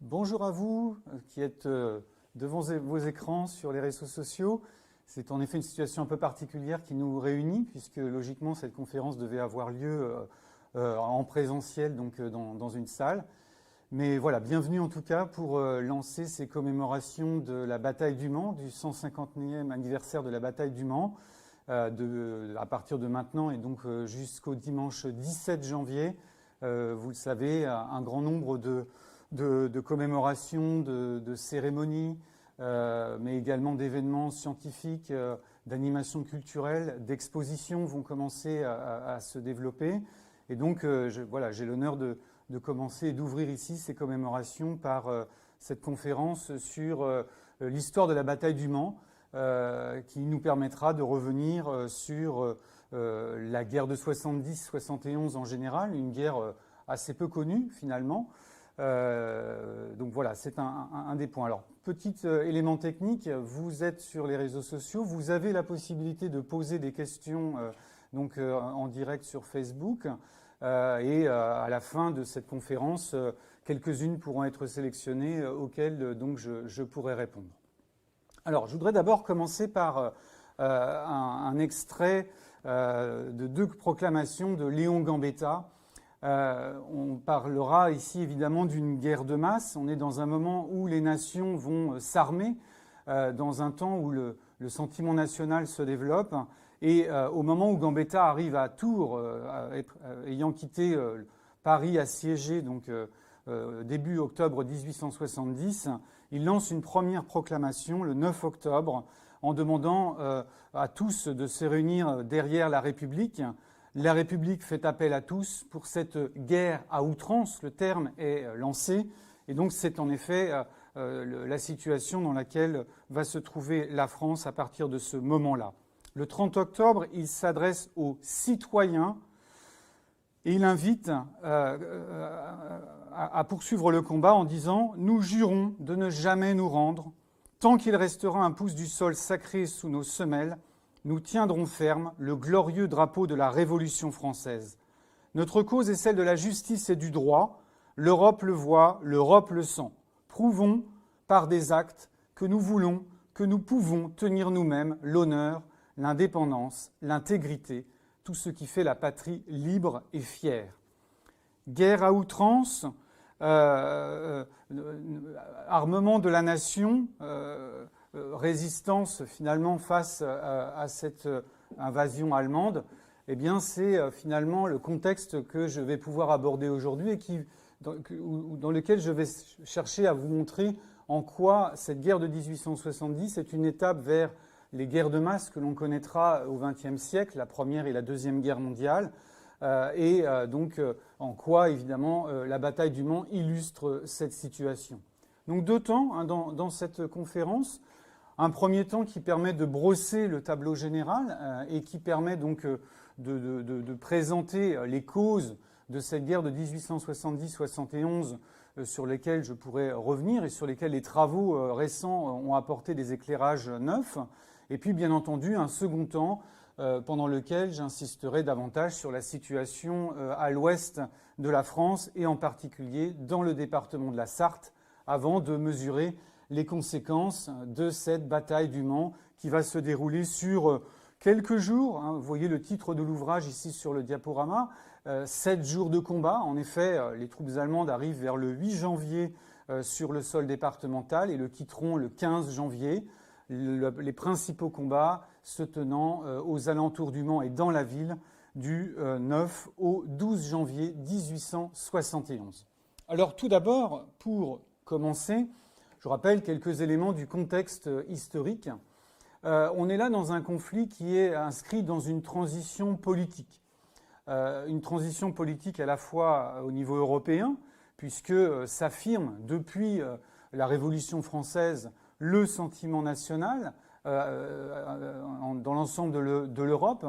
Bonjour à vous qui êtes devant vos écrans sur les réseaux sociaux. C'est en effet une situation un peu particulière qui nous réunit puisque logiquement cette conférence devait avoir lieu en présentiel donc dans une salle. Mais voilà, bienvenue en tout cas pour lancer ces commémorations de la bataille du Mans, du 150e anniversaire de la bataille du Mans, à partir de maintenant et donc jusqu'au dimanche 17 janvier. Vous le savez, un grand nombre de commémorations, de cérémonies, mais également d'événements scientifiques, d'animations culturelles, d'expositions vont commencer à se développer. Et donc, j'ai l'honneur de commencer et d'ouvrir ici ces commémorations par cette conférence sur l'histoire de la bataille du Mans, qui nous permettra de revenir sur la guerre de 70-71 en général, une guerre assez peu connue finalement. Donc voilà, c'est un des points. Alors, petit élément technique, vous êtes sur les réseaux sociaux, vous avez la possibilité de poser des questions en direct sur Facebook. Et à la fin de cette conférence, quelques-unes pourront être sélectionnées auxquelles donc je pourrai répondre. Alors, je voudrais d'abord commencer par un extrait de deux proclamations de Léon Gambetta. On parlera ici évidemment d'une guerre de masse. On est dans un moment où les nations vont s'armer, dans un temps où le sentiment national se développe. Et au moment où Gambetta arrive à Tours, ayant quitté Paris assiégé, donc début octobre 1870, il lance une première proclamation le 9 octobre en demandant à tous de se réunir derrière la République. La République fait appel à tous pour cette guerre à outrance. Le terme est lancé. Et donc c'est en effet la situation dans laquelle va se trouver la France à partir de ce moment-là. Le 30 octobre, il s'adresse aux citoyens et il invite à poursuivre le combat en disant « Nous jurons de ne jamais nous rendre. Tant qu'il restera un pouce du sol sacré sous nos semelles, nous tiendrons ferme le glorieux drapeau de la Révolution française. Notre cause est celle de la justice et du droit. L'Europe le voit, l'Europe le sent. Prouvons par des actes que nous voulons, que nous pouvons tenir nous-mêmes l'honneur, l'indépendance, l'intégrité, tout ce qui fait la patrie libre et fière. » Guerre à outrance, armement de la nation, résistance finalement face à cette invasion allemande, eh bien c'est finalement le contexte que je vais pouvoir aborder aujourd'hui et dans lequel je vais chercher à vous montrer en quoi cette guerre de 1870 est une étape vers les guerres de masse que l'on connaîtra au XXe siècle, la Première et la Deuxième Guerre mondiale, en quoi, évidemment, la bataille du Mans illustre cette situation. Donc deux temps dans cette conférence. Un premier temps qui permet de brosser le tableau général et qui permet donc de présenter les causes de cette guerre de 1870-71 sur lesquelles je pourrais revenir et sur lesquelles les travaux récents ont apporté des éclairages neufs. Et puis, bien entendu, un second temps pendant lequel j'insisterai davantage sur la situation à l'ouest de la France et en particulier dans le département de la Sarthe, avant de mesurer les conséquences de cette bataille du Mans qui va se dérouler sur quelques jours. Vous voyez le titre de l'ouvrage ici sur le diaporama. 7 jours de combat. En effet, les troupes allemandes arrivent vers le 8 janvier sur le sol départemental et le quitteront le 15 janvier. Les principaux combats se tenant aux alentours du Mans et dans la ville du 9 au 12 janvier 1871. Alors tout d'abord, pour commencer, je rappelle quelques éléments du contexte historique. On est là dans un conflit qui est inscrit dans une transition politique. Une transition politique à la fois au niveau européen, puisque s'affirme depuis la Révolution française le sentiment national dans l'ensemble de l'Europe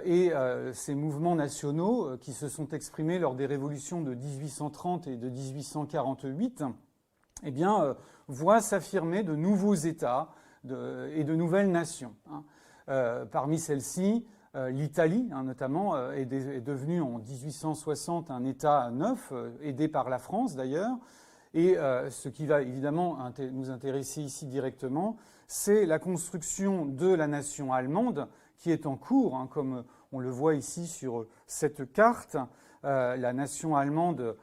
et ces mouvements nationaux qui se sont exprimés lors des révolutions de 1830 et de 1848 eh bien, voient s'affirmer de nouveaux États et de nouvelles nations. Parmi celles-ci, l'Italie, notamment, est devenue en 1860 un État neuf, aidé par la France d'ailleurs. Et ce qui va évidemment nous intéresser ici directement, c'est la construction de la nation allemande qui est en cours, hein, comme on le voit ici sur cette carte. La nation allemande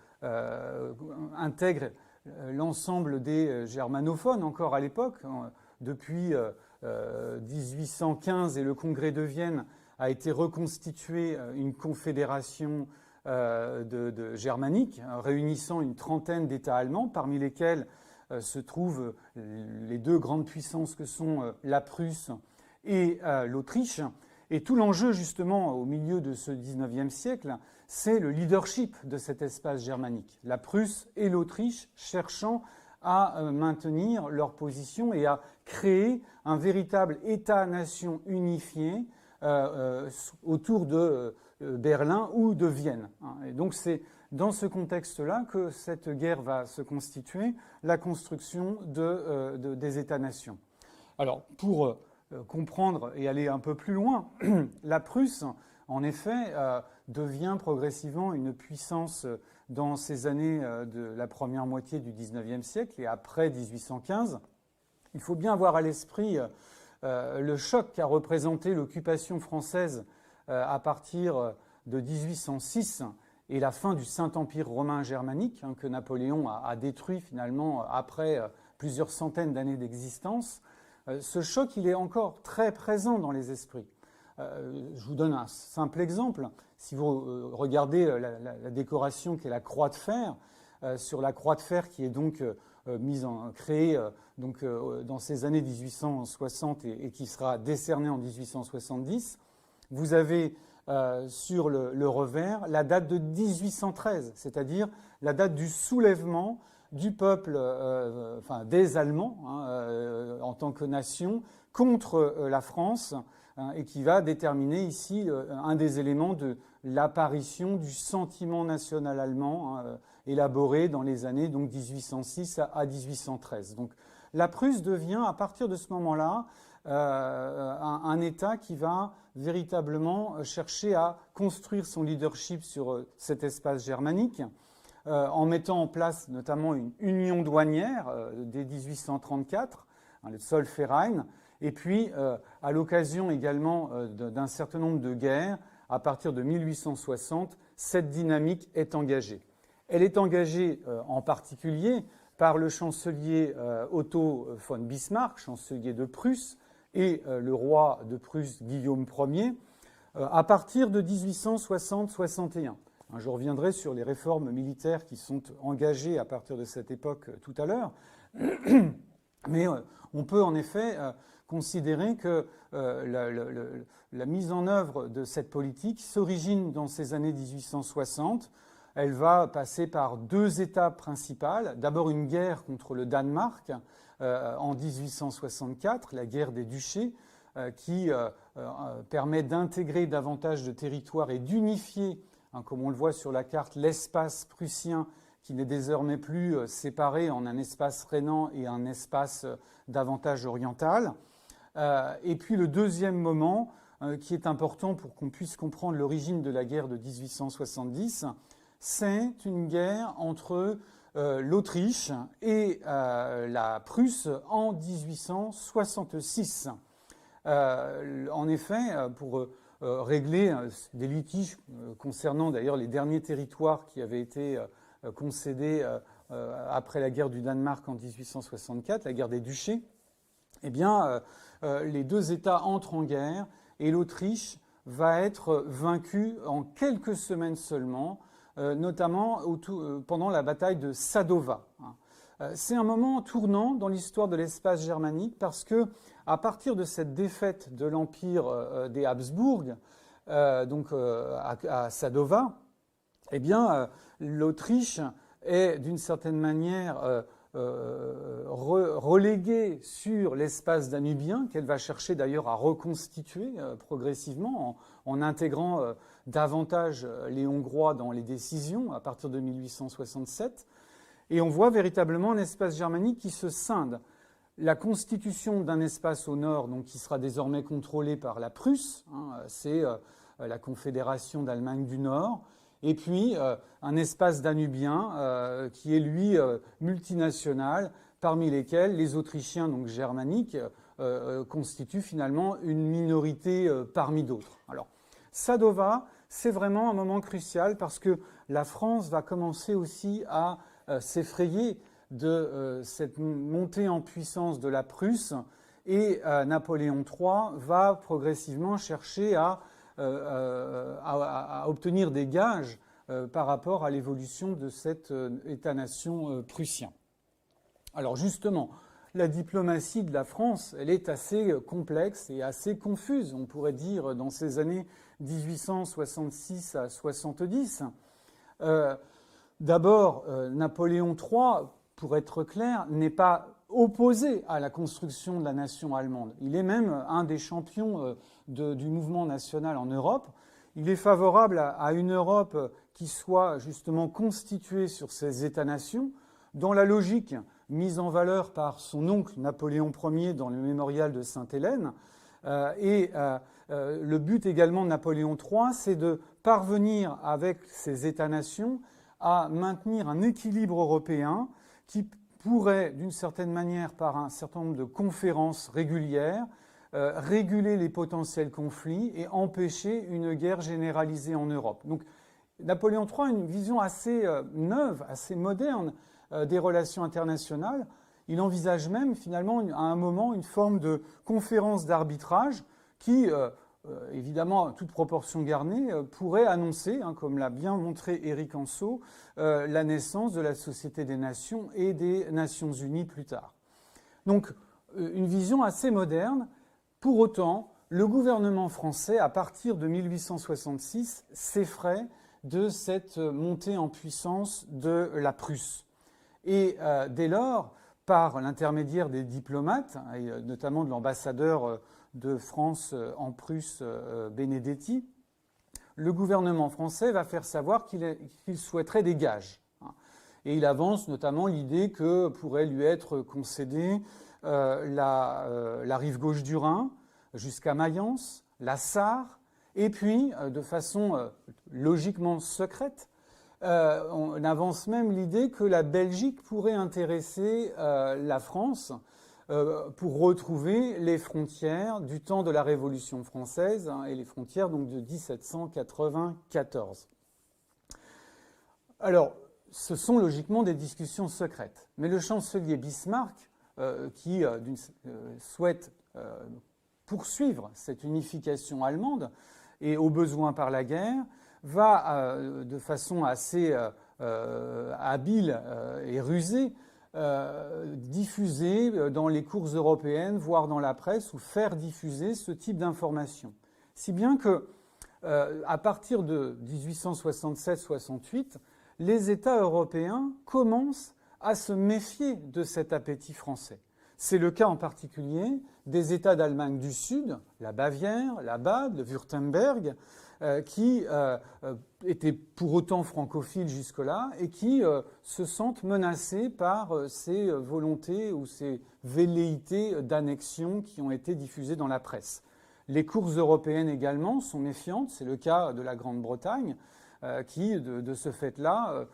intègre l'ensemble des germanophones encore à l'époque. Depuis 1815 et le Congrès de Vienne a été reconstituée une confédération germanique réunissant une trentaine d'États allemands, parmi lesquels se trouvent les deux grandes puissances que sont la Prusse et l'Autriche. Et tout l'enjeu, justement, au milieu de ce XIXe siècle, c'est le leadership de cet espace germanique. La Prusse et l'Autriche cherchant à maintenir leur position et à créer un véritable État-nation unifié autour de Berlin ou de Vienne. Et donc c'est dans ce contexte-là que cette guerre va se constituer, la construction des États-nations. Alors, pour comprendre et aller un peu plus loin, la Prusse, en effet, devient progressivement une puissance dans ces années de la première moitié du XIXe siècle et après 1815. Il faut bien avoir à l'esprit le choc qu'a représenté l'occupation française à partir de 1806 et la fin du Saint-Empire romain germanique, hein, que Napoléon a détruit finalement après plusieurs centaines d'années d'existence. Ce choc, il est encore très présent dans les esprits. Je vous donne un simple exemple. Si vous regardez la décoration qui est la croix de fer, sur la croix de fer qui est donc créée dans ces années 1860 et qui sera décernée en 1870, vous avez sur le revers la date de 1813, c'est-à-dire la date du soulèvement du peuple, des Allemands, hein, en tant que nation, contre la France, hein, et qui va déterminer ici un des éléments de l'apparition du sentiment national allemand, hein, élaboré dans les années donc 1806 à 1813. Donc la Prusse devient, à partir de ce moment-là, un État qui va véritablement chercher à construire son leadership sur cet espace germanique, en mettant en place notamment une union douanière dès 1834, hein, le Zollverein, et puis à l'occasion également d'un certain nombre de guerres, à partir de 1860, cette dynamique est engagée. Elle est engagée en particulier par le chancelier Otto von Bismarck, chancelier de Prusse, et le roi de Prusse Guillaume Ier, à partir de 1860-61. Je reviendrai sur les réformes militaires qui sont engagées à partir de cette époque tout à l'heure. Mais on peut en effet considérer que la mise en œuvre de cette politique s'origine dans ces années 1860. Elle va passer par deux étapes principales. D'abord une guerre contre le Danemark en 1864, la guerre des duchés, qui permet d'intégrer davantage de territoires et d'unifier, hein, comme on le voit sur la carte, l'espace prussien qui n'est désormais plus séparé en un espace rhénan et un espace davantage oriental. Et puis le deuxième moment, qui est important pour qu'on puisse comprendre l'origine de la guerre de 1870, c'est une guerre entre l'Autriche et la Prusse en 1866. En effet, pour régler des litiges concernant d'ailleurs les derniers territoires qui avaient été concédés après la guerre du Danemark en 1864, la guerre des duchés, eh bien, les deux États entrent en guerre et l'Autriche va être vaincue en quelques semaines seulement, notamment pendant la bataille de Sadova. C'est un moment tournant dans l'histoire de l'espace germanique parce que, à partir de cette défaite de l'empire des Habsbourg, à Sadova, eh bien, l'Autriche est d'une certaine manière reléguée sur l'espace danubien, qu'elle va chercher d'ailleurs à reconstituer progressivement en intégrant davantage les Hongrois dans les décisions à partir de 1867. Et on voit véritablement un espace germanique qui se scinde. La constitution d'un espace au nord, donc, qui sera désormais contrôlé par la Prusse, hein, c'est la Confédération d'Allemagne du Nord. et puis un espace danubien qui est, lui, multinational, parmi lesquels les Autrichiens, donc germaniques, constituent finalement une minorité parmi d'autres. Alors, Sadova, c'est vraiment un moment crucial parce que la France va commencer aussi à s'effrayer de cette montée en puissance de la Prusse et Napoléon III va progressivement chercher à obtenir des gages par rapport à l'évolution de cet État-nation prussien. Alors justement, la diplomatie de la France, elle est assez complexe et assez confuse, on pourrait dire, dans ces années 1866 à 70. D'abord, Napoléon III, pour être clair, n'est pas opposé à la construction de la nation allemande. Il est même un des champions du mouvement national en Europe. Il est favorable à une Europe qui soit justement constituée sur ces États-nations, dans la logique mise en valeur par son oncle Napoléon Ier dans le mémorial de Sainte-Hélène. Le but également de Napoléon III, c'est de parvenir avec ces États-nations à maintenir un équilibre européen qui pourrait, d'une certaine manière, par un certain nombre de conférences régulières, réguler les potentiels conflits et empêcher une guerre généralisée en Europe. Donc, Napoléon III a une vision assez neuve, assez moderne des relations internationales. Il envisage même, finalement, à un moment, une forme de conférence d'arbitrage qui, évidemment, toute proportion gardée, pourrait annoncer, comme l'a bien montré Éric Anseau, la naissance de la Société des Nations et des Nations Unies plus tard. Donc, une vision assez moderne. Pour autant, le gouvernement français, à partir de 1866, s'effraie de cette montée en puissance de la Prusse. Et dès lors, par l'intermédiaire des diplomates, et notamment de l'ambassadeur de France en Prusse, Benedetti, le gouvernement français va faire savoir qu'il souhaiterait des gages. Et il avance notamment l'idée que pourrait lui être concédée la rive gauche du Rhin jusqu'à Mayence, la Sarre, et puis, de façon logiquement secrète, on avance même l'idée que la Belgique pourrait intéresser la France pour retrouver les frontières du temps de la Révolution française et les frontières donc de 1794. Alors, ce sont logiquement des discussions secrètes. Mais le chancelier Bismarck, qui souhaite poursuivre cette unification allemande et au besoin par la guerre, va de façon assez habile et rusée diffuser dans les cours européennes, voire dans la presse, ou faire diffuser ce type d'informations. Si bien que, à partir de 1867-68, les États européens commencent à se méfier de cet appétit français. C'est le cas en particulier des États d'Allemagne du Sud, la Bavière, la Bade, le Wurtemberg, qui étaient pour autant francophiles jusque-là et qui se sentent menacés par ces volontés ou ces velléités d'annexion qui ont été diffusées dans la presse. Les cours européennes également sont méfiantes, c'est le cas de la Grande-Bretagne, qui, de ce fait-là,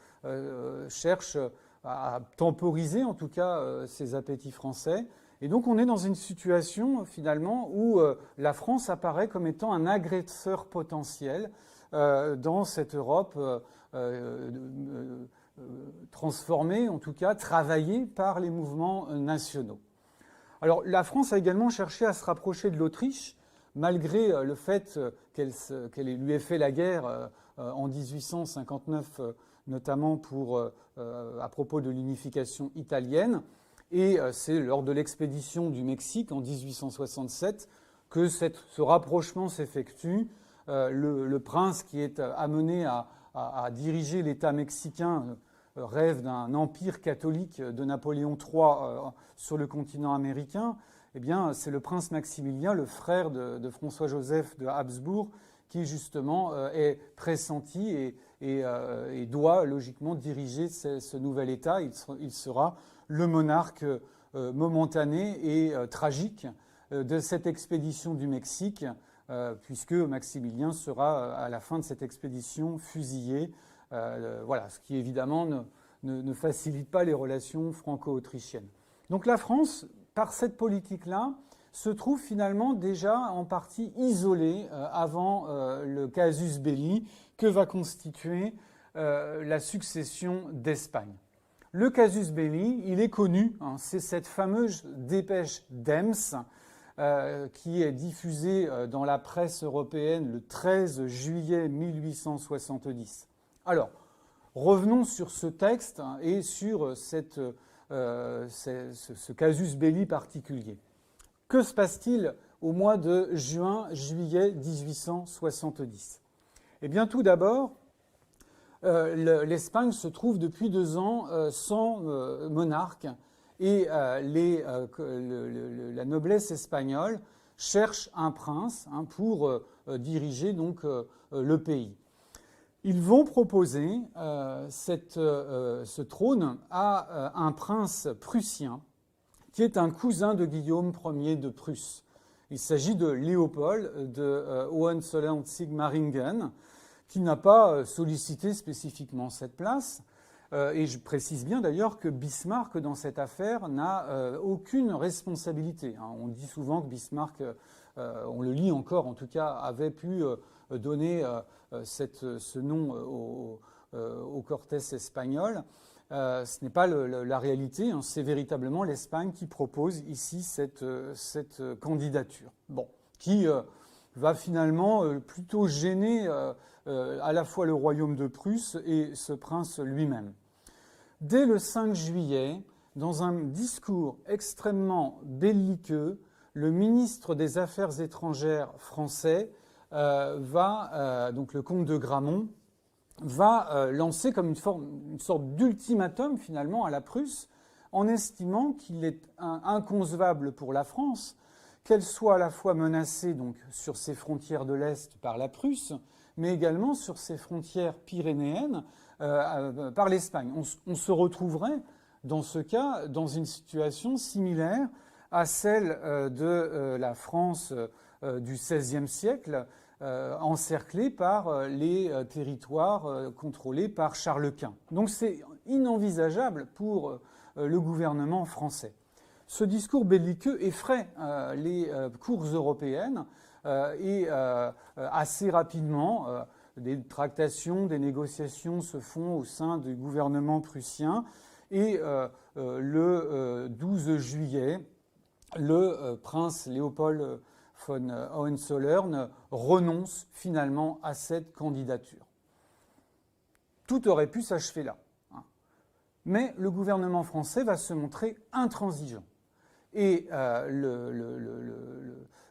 cherche à temporiser en tout cas ces appétits français. Et donc on est dans une situation finalement où la France apparaît comme étant un agresseur potentiel dans cette Europe transformée, en tout cas travaillée par les mouvements nationaux. Alors la France a également cherché à se rapprocher de l'Autriche, malgré le fait qu'elle lui ait fait la guerre en 1859, notamment à propos de l'unification italienne. Et c'est lors de l'expédition du Mexique en 1867 que ce rapprochement s'effectue. Le prince qui est amené à diriger l'État mexicain rêve d'un empire catholique de Napoléon III sur le continent américain. Eh bien, c'est le prince Maximilien, le frère de François-Joseph de Habsbourg, qui justement est pressenti et doit logiquement diriger ce nouvel État. Il sera le monarque momentané et tragique de cette expédition du Mexique puisque Maximilien sera à la fin de cette expédition fusillé. Voilà, ce qui évidemment ne facilite pas les relations franco-autrichiennes. Donc la France, par cette politique-là, se trouve finalement déjà en partie isolée avant le casus belli que va constituer la succession d'Espagne. Le casus belli, il est connu, hein, c'est cette fameuse dépêche d'Ems qui est diffusée dans la presse européenne le 13 juillet 1870. Alors, revenons sur ce texte et sur ce casus belli particulier. Que se passe-t-il au mois de juin-juillet 1870 ? Eh bien, tout d'abord, l'Espagne se trouve depuis 2 ans sans monarque et la noblesse espagnole cherche un prince pour diriger donc le pays. Ils vont proposer ce trône à un prince prussien qui est un cousin de Guillaume Ier de Prusse. Il s'agit de Léopold de Hohenzollern-Sigmaringen, qui n'a pas sollicité spécifiquement cette place. Et je précise bien d'ailleurs que Bismarck, dans cette affaire, n'a aucune responsabilité. On dit souvent que Bismarck, on le lit encore en tout cas, avait pu donner ce nom au Cortés espagnol. Ce n'est pas la réalité, hein, c'est véritablement l'Espagne qui propose ici cette candidature. Bon, qui va finalement plutôt gêner à la fois le royaume de Prusse et ce prince lui-même. Dès le 5 juillet, dans un discours extrêmement belliqueux, le ministre des Affaires étrangères français donc le comte de Gramont, va lancer comme une sorte d'ultimatum finalement à la Prusse, en estimant qu'il est inconcevable pour la France qu'elle soit à la fois menacée donc sur ses frontières de l'Est par la Prusse, mais également sur ses frontières pyrénéennes par l'Espagne. On se retrouverait dans ce cas dans une situation similaire à celle de la France du XVIe siècle, encerclée par les territoires contrôlés par Charles Quint. Donc c'est inenvisageable pour le gouvernement français. Ce discours belliqueux effraie les cours européennes et assez rapidement, des tractations, des négociations se font au sein du gouvernement prussien et le 12 juillet, le prince Léopold von Hohenzollern renonce finalement à cette candidature. Tout aurait pu s'achever là. Mais le gouvernement français va se montrer intransigeant. Et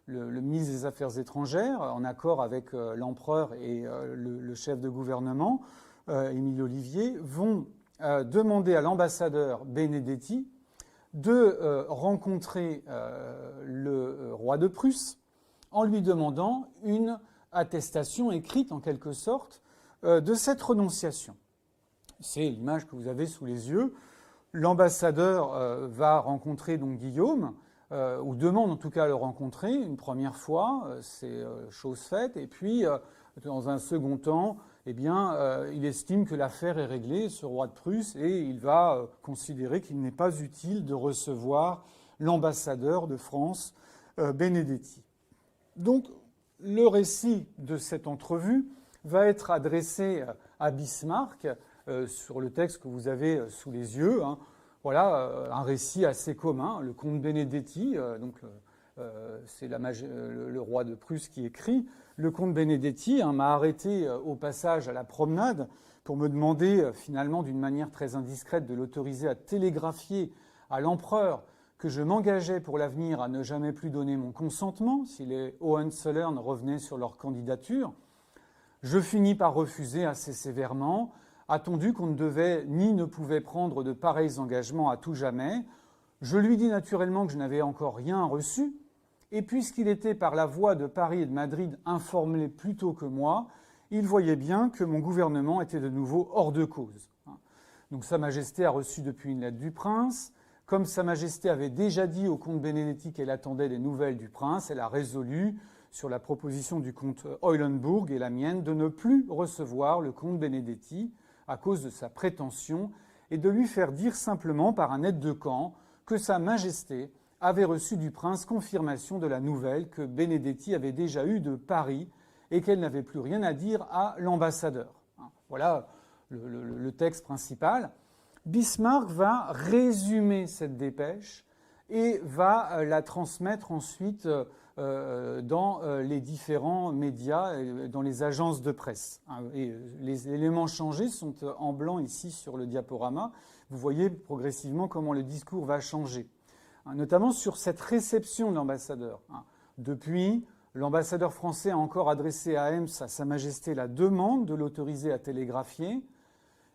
le ministre des Affaires étrangères, en accord avec l'empereur et le chef de gouvernement, Émile Ollivier, vont demander à l'ambassadeur Benedetti de rencontrer le roi de Prusse en lui demandant une attestation écrite en quelque sorte de cette renonciation. C'est l'image que vous avez sous les yeux. L'ambassadeur va rencontrer donc Guillaume, ou demande en tout cas à le rencontrer une première fois, c'est chose faite, et puis dans un second temps, eh bien, il estime que l'affaire est réglée, ce roi de Prusse, et il va considérer qu'il n'est pas utile de recevoir l'ambassadeur de France, Benedetti. Donc, le récit de cette entrevue va être adressé à Bismarck sur le texte que vous avez sous les yeux. Voilà, un récit assez commun. Le comte Benedetti, c'est le roi de Prusse qui écrit. Le comte Benedetti m'a arrêté au passage à la promenade pour me demander finalement d'une manière très indiscrète de l'autoriser à télégraphier à l'empereur que je m'engageais pour l'avenir à ne jamais plus donner mon consentement si les Hohenzollern revenaient sur leur candidature. Je finis par refuser assez sévèrement, attendu qu'on ne devait ni ne pouvait prendre de pareils engagements à tout jamais. Je lui dis naturellement que je n'avais encore rien reçu, et puisqu'il était par la voie de Paris et de Madrid informé plus tôt que moi, il voyait bien que mon gouvernement était de nouveau hors de cause. Donc Sa Majesté a reçu depuis une lettre du prince. Comme Sa Majesté avait déjà dit au comte Benedetti qu'elle attendait des nouvelles du prince, elle a résolu sur la proposition du comte Eulenburg et la mienne de ne plus recevoir le comte Benedetti à cause de sa prétention et de lui faire dire simplement par un aide de camp que Sa Majesté avait reçu du prince confirmation de la nouvelle que Benedetti avait déjà eue de Paris et qu'elle n'avait plus rien à dire à l'ambassadeur. Voilà le texte principal. Bismarck va résumer cette dépêche et va la transmettre ensuite dans les différents médias, dans les agences de presse. Et les éléments changés sont en blanc ici sur le diaporama. Vous voyez progressivement comment le discours va changer, notamment sur cette réception de l'ambassadeur. Depuis, l'ambassadeur français a encore adressé à Ems, à Sa Majesté, la demande de l'autoriser à télégraphier,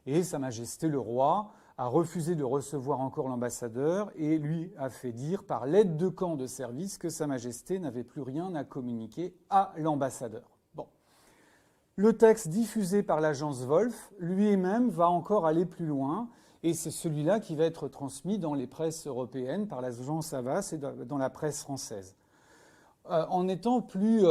et Sa Majesté le roi a refusé de recevoir encore l'ambassadeur et lui a fait dire par l'aide de camp de service que Sa Majesté n'avait plus rien à communiquer à l'ambassadeur. Bon. Le texte diffusé par l'agence Wolf lui-même va encore aller plus loin et c'est celui-là qui va être transmis dans les presses européennes par l'agence Havas et dans la presse française. En étant plus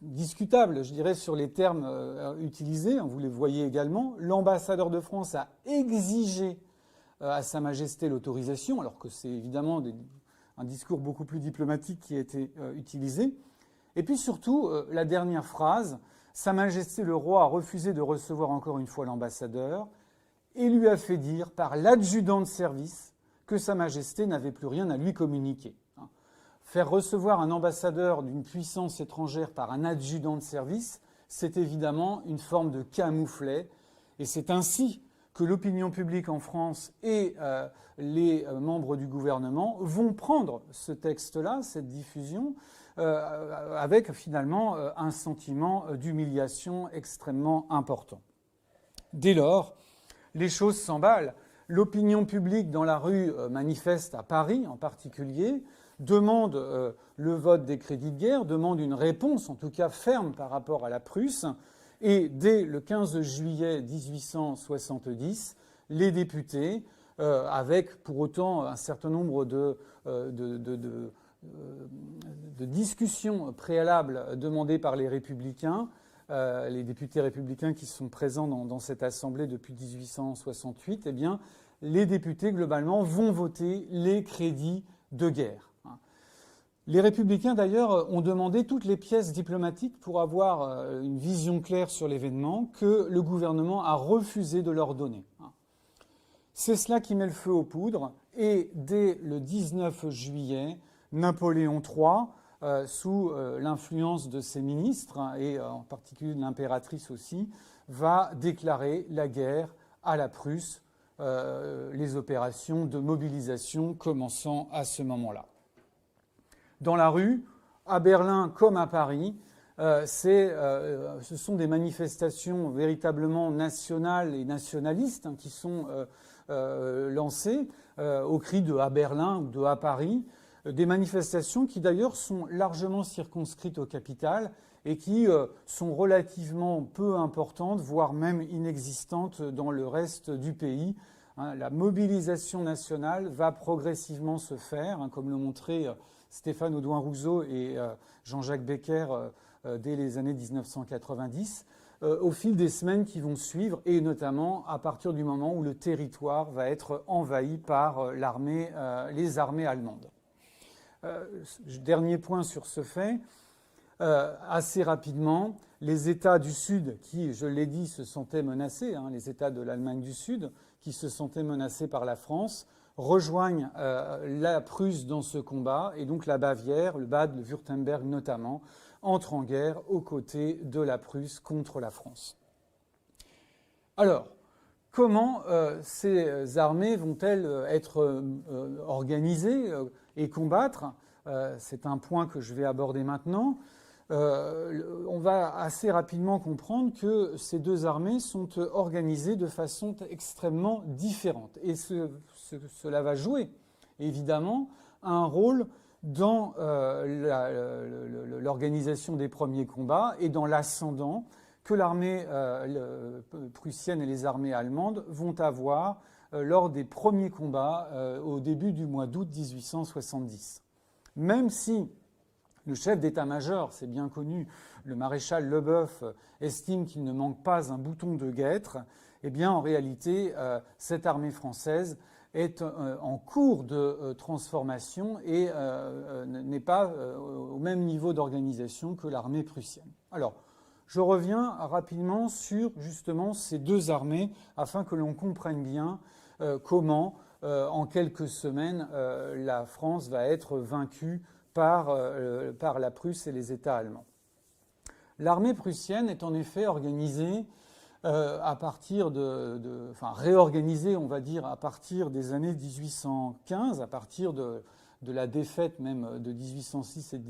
discutable, je dirais, sur les termes utilisés, vous les voyez également, l'ambassadeur de France a exigé à Sa Majesté l'autorisation, alors que c'est évidemment un discours beaucoup plus diplomatique qui a été utilisé. Et puis surtout, la dernière phrase, Sa Majesté le roi a refusé de recevoir encore une fois l'ambassadeur et lui a fait dire par l'adjudant de service que Sa Majesté n'avait plus rien à lui communiquer. Faire recevoir un ambassadeur d'une puissance étrangère par un adjudant de service, c'est évidemment une forme de camouflet. Et c'est ainsi que l'opinion publique en France et les membres du gouvernement vont prendre ce texte-là, cette diffusion, avec finalement un sentiment d'humiliation extrêmement important. Dès lors, les choses s'emballent. L'opinion publique dans la rue manifeste à Paris en particulier, demande le vote des crédits de guerre, demande une réponse, en tout cas ferme par rapport à la Prusse. Et dès le 15 juillet 1870, les députés, avec pour autant un certain nombre de discussions préalables demandées par les républicains, les députés républicains qui sont présents dans cette assemblée depuis 1868, eh bien, les députés, globalement, vont voter les crédits de guerre. Les républicains, d'ailleurs, ont demandé toutes les pièces diplomatiques pour avoir une vision claire sur l'événement que le gouvernement a refusé de leur donner. C'est cela qui met le feu aux poudres et dès le 19 juillet, Napoléon III, sous l'influence de ses ministres et en particulier de l'impératrice aussi, va déclarer la guerre à la Prusse, les opérations de mobilisation commençant à ce moment-là. Dans la rue, à Berlin comme à Paris, ce sont des manifestations véritablement nationales et nationalistes qui sont lancées au cri de « à Berlin » ou de « à Paris », des manifestations qui d'ailleurs sont largement circonscrites aux capitales et qui sont relativement peu importantes, voire même inexistantes dans le reste du pays. La mobilisation nationale va progressivement se faire, comme le montraient Stéphane Audouin-Rousseau et Jean-Jacques Becker dès les années 1990, au fil des semaines qui vont suivre, et notamment à partir du moment où le territoire va être envahi par les armées allemandes. Dernier point sur ce fait, assez rapidement, les États du Sud qui, je l'ai dit, se sentaient menacés, les États de l'Allemagne du Sud, qui se sentaient menacés par la France, rejoignent la Prusse dans ce combat, et donc la Bavière, le Bade, le Wurtemberg notamment, entrent en guerre aux côtés de la Prusse contre la France. Alors, comment ces armées vont-elles être organisées et combattre ? C'est un point que je vais aborder maintenant. On va assez rapidement comprendre que ces deux armées sont organisées de façon extrêmement différente. Et cela va jouer, évidemment, un rôle dans l'organisation des premiers combats et dans l'ascendant que l'armée prussienne et les armées allemandes vont avoir lors des premiers combats au début du mois d'août 1870. même si le chef d'état-major, c'est bien connu, le maréchal Leboeuf, estime qu'il ne manque pas un bouton de guêtre, eh bien en réalité, cette armée française est en cours de transformation et n'est pas au même niveau d'organisation que l'armée prussienne. Alors, je reviens rapidement sur justement ces deux armées afin que l'on comprenne bien comment, en quelques semaines, la France va être vaincue par la Prusse et les États allemands. L'armée prussienne est en effet organisée réorganisée, on va dire, à partir des années 1815, à partir de la défaite même de 1806 et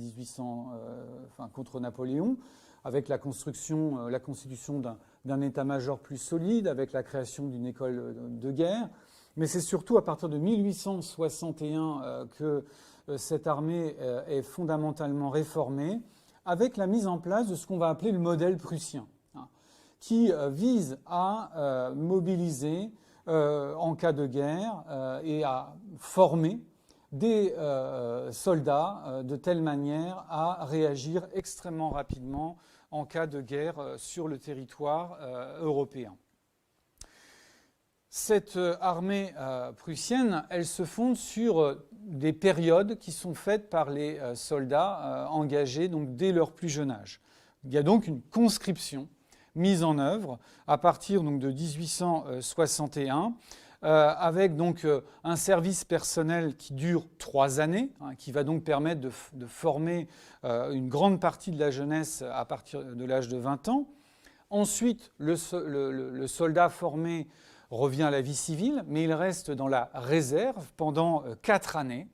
contre Napoléon, avec la constitution d'un état-major plus solide, avec la création d'une école de guerre. Mais c'est surtout à partir de 1861 que cette armée est fondamentalement réformée, avec la mise en place de ce qu'on va appeler le modèle prussien, qui vise à mobiliser en cas de guerre et à former des soldats de telle manière à réagir extrêmement rapidement en cas de guerre sur le territoire européen. Cette armée prussienne, elle se fonde sur des périodes qui sont faites par les soldats engagés donc, dès leur plus jeune âge. Il y a donc une conscription mise en œuvre à partir donc, de 1861 avec donc un service personnel qui dure 3 années, qui va donc permettre de former une grande partie de la jeunesse à partir de l'âge de 20 ans. Ensuite, le soldat formé revient à la vie civile, mais il reste dans la réserve pendant 4 années.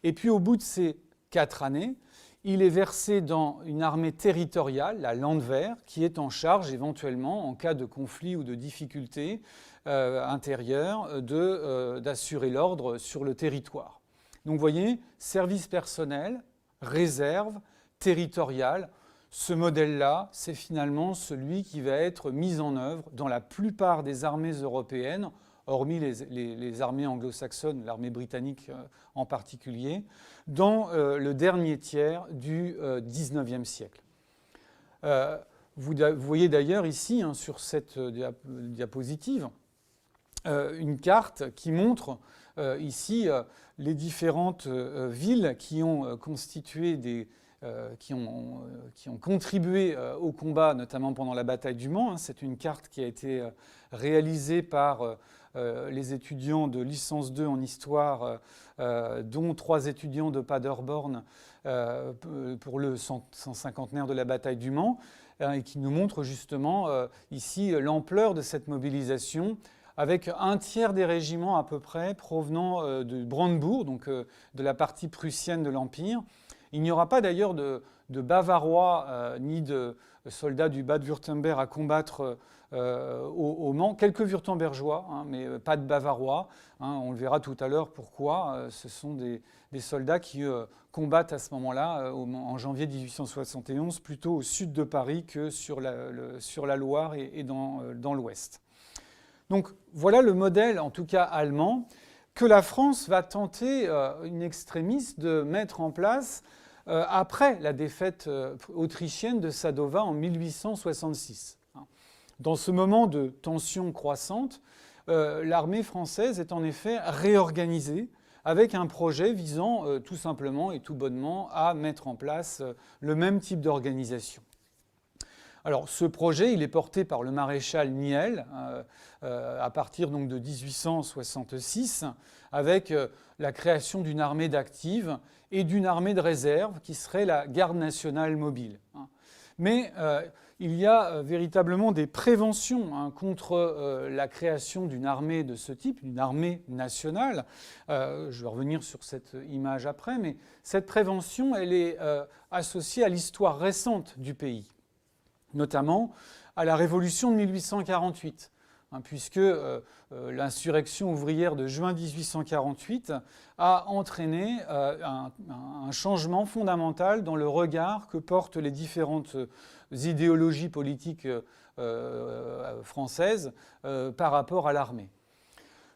Et puis au bout de ces 4 années, il est versé dans une armée territoriale, la Landwehr, qui est en charge éventuellement, en cas de conflit ou de difficulté intérieure, d'assurer l'ordre sur le territoire. Donc vous voyez, service personnel, réserve, territoriale. Ce modèle-là, c'est finalement celui qui va être mis en œuvre dans la plupart des armées européennes, hormis les armées anglo-saxonnes, l'armée britannique en particulier, dans le dernier tiers du XIXe siècle. Vous voyez d'ailleurs ici, sur cette diapositive, une carte qui montre ici les différentes villes qui ont constitué qui ont contribué au combat, notamment pendant la bataille du Mans. C'est une carte qui a été réalisée par les étudiants de licence 2 en histoire, dont 3 étudiants de Paderborn pour le 150e de la bataille du Mans, et qui nous montre justement ici l'ampleur de cette mobilisation, avec un tiers des régiments à peu près provenant de Brandebourg, donc de la partie prussienne de l'Empire. Il n'y aura pas d'ailleurs de Bavarois ni de soldats du Bade-Wurtemberg à combattre au Mans. Quelques Wurtembergeois, mais pas de Bavarois. On le verra tout à l'heure pourquoi. Ce sont des soldats qui combattent à ce moment-là, en janvier 1871, plutôt au sud de Paris que sur la Loire et dans l'ouest. Donc voilà le modèle, en tout cas allemand, que la France va tenter in extremis de mettre en place après la défaite autrichienne de Sadowa en 1866. Dans ce moment de tension croissante, l'armée française est en effet réorganisée avec un projet visant tout simplement et tout bonnement à mettre en place le même type d'organisation. Alors, ce projet, il est porté par le maréchal Niel à partir donc, de 1866, avec la création d'une armée d'active et d'une armée de réserve qui serait la garde nationale mobile. Mais il y a véritablement des préventions contre la création d'une armée de ce type, une armée nationale. Je vais revenir sur cette image après, mais cette prévention, elle est associée à l'histoire récente du pays, notamment à la Révolution de 1848, puisque l'insurrection ouvrière de juin 1848 a entraîné un changement fondamental dans le regard que portent les différentes idéologies politiques françaises par rapport à l'armée.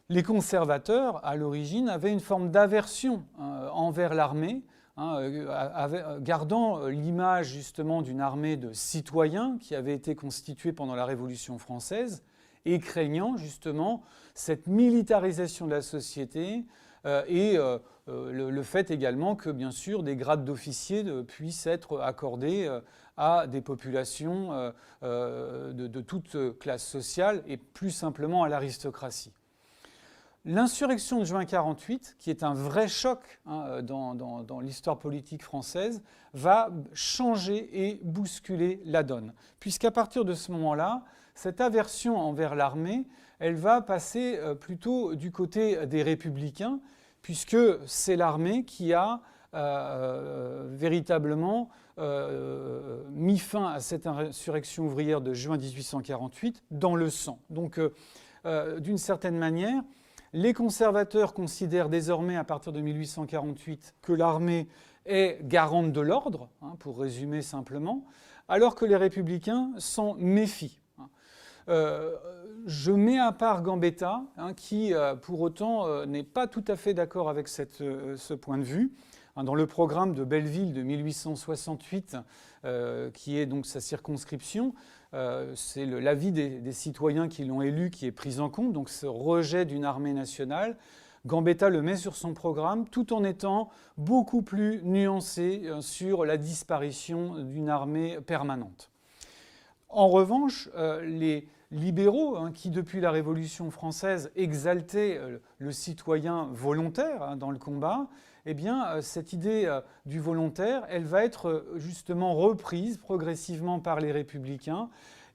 Les conservateurs, à l'origine, avaient une forme d'aversion envers l'armée, gardant l'image justement d'une armée de citoyens qui avait été constituée pendant la Révolution française et craignant justement cette militarisation de la société et le fait également que bien sûr des grades d'officiers puissent être accordés à des populations de toute classe sociale et plus simplement à l'aristocratie. L'insurrection de juin 1948, qui est un vrai choc dans l'histoire politique française, va changer et bousculer la donne. Puisqu'à partir de ce moment-là, cette aversion envers l'armée, elle va passer plutôt du côté des républicains, puisque c'est l'armée qui a véritablement mis fin à cette insurrection ouvrière de juin 1848 dans le sang. Donc, d'une certaine manière, les conservateurs considèrent désormais, à partir de 1848, que l'armée est garante de l'ordre, pour résumer simplement, alors que les républicains s'en méfient. Je mets à part Gambetta, qui, pour autant, n'est pas tout à fait d'accord avec ce point de vue. Dans le programme de Belleville de 1868, qui est donc sa circonscription, c'est l'avis des citoyens qui l'ont élu qui est pris en compte, donc ce rejet d'une armée nationale. Gambetta le met sur son programme tout en étant beaucoup plus nuancé sur la disparition d'une armée permanente. En revanche, les libéraux, qui depuis la Révolution française exaltaient le citoyen volontaire dans le combat, eh bien, cette idée du volontaire, elle va être justement reprise progressivement par les républicains,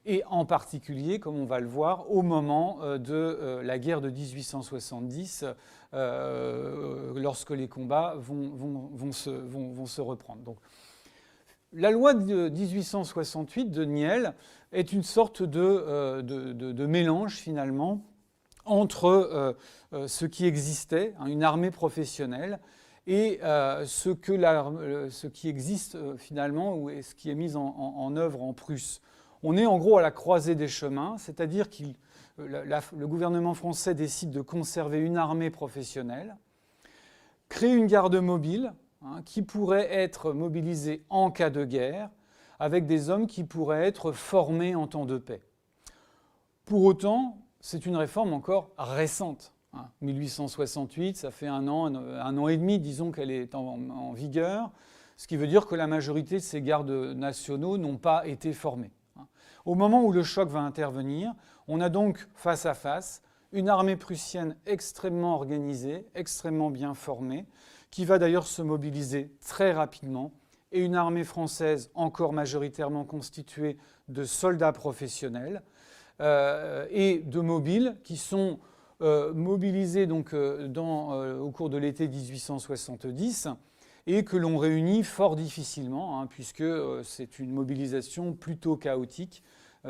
et en particulier, comme on va le voir, au moment de la guerre de 1870, lorsque les combats vont se reprendre. Donc, la loi de 1868 de Niel est une sorte de mélange, finalement, entre ce qui existait, une armée professionnelle, et ce qui existe finalement, ou ce qui est mis en œuvre en Prusse. On est en gros à la croisée des chemins, c'est-à-dire que le gouvernement français décide de conserver une armée professionnelle, créer une garde mobile qui pourrait être mobilisée en cas de guerre, avec des hommes qui pourraient être formés en temps de paix. Pour autant, c'est une réforme encore récente. 1868, ça fait un an et demi, disons, qu'elle est en vigueur, ce qui veut dire que la majorité de ces gardes nationaux n'ont pas été formés. Au moment où le choc va intervenir, on a donc face à face une armée prussienne extrêmement organisée, extrêmement bien formée, qui va d'ailleurs se mobiliser très rapidement, et une armée française encore majoritairement constituée de soldats professionnels et de mobiles qui sont mobilisés donc, au cours de l'été 1870 et que l'on réunit fort difficilement, puisque c'est une mobilisation plutôt chaotique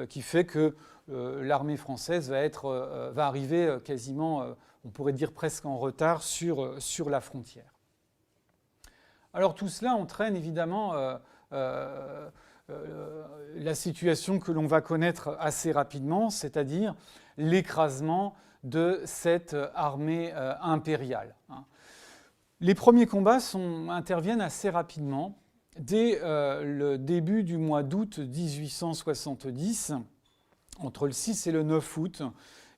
qui fait que l'armée française va arriver quasiment, on pourrait dire presque en retard sur la frontière. Alors tout cela entraîne évidemment la situation que l'on va connaître assez rapidement, c'est-à-dire l'écrasement de cette armée impériale. Les premiers combats interviennent assez rapidement, dès le début du mois d'août 1870, entre le 6 et le 9 août,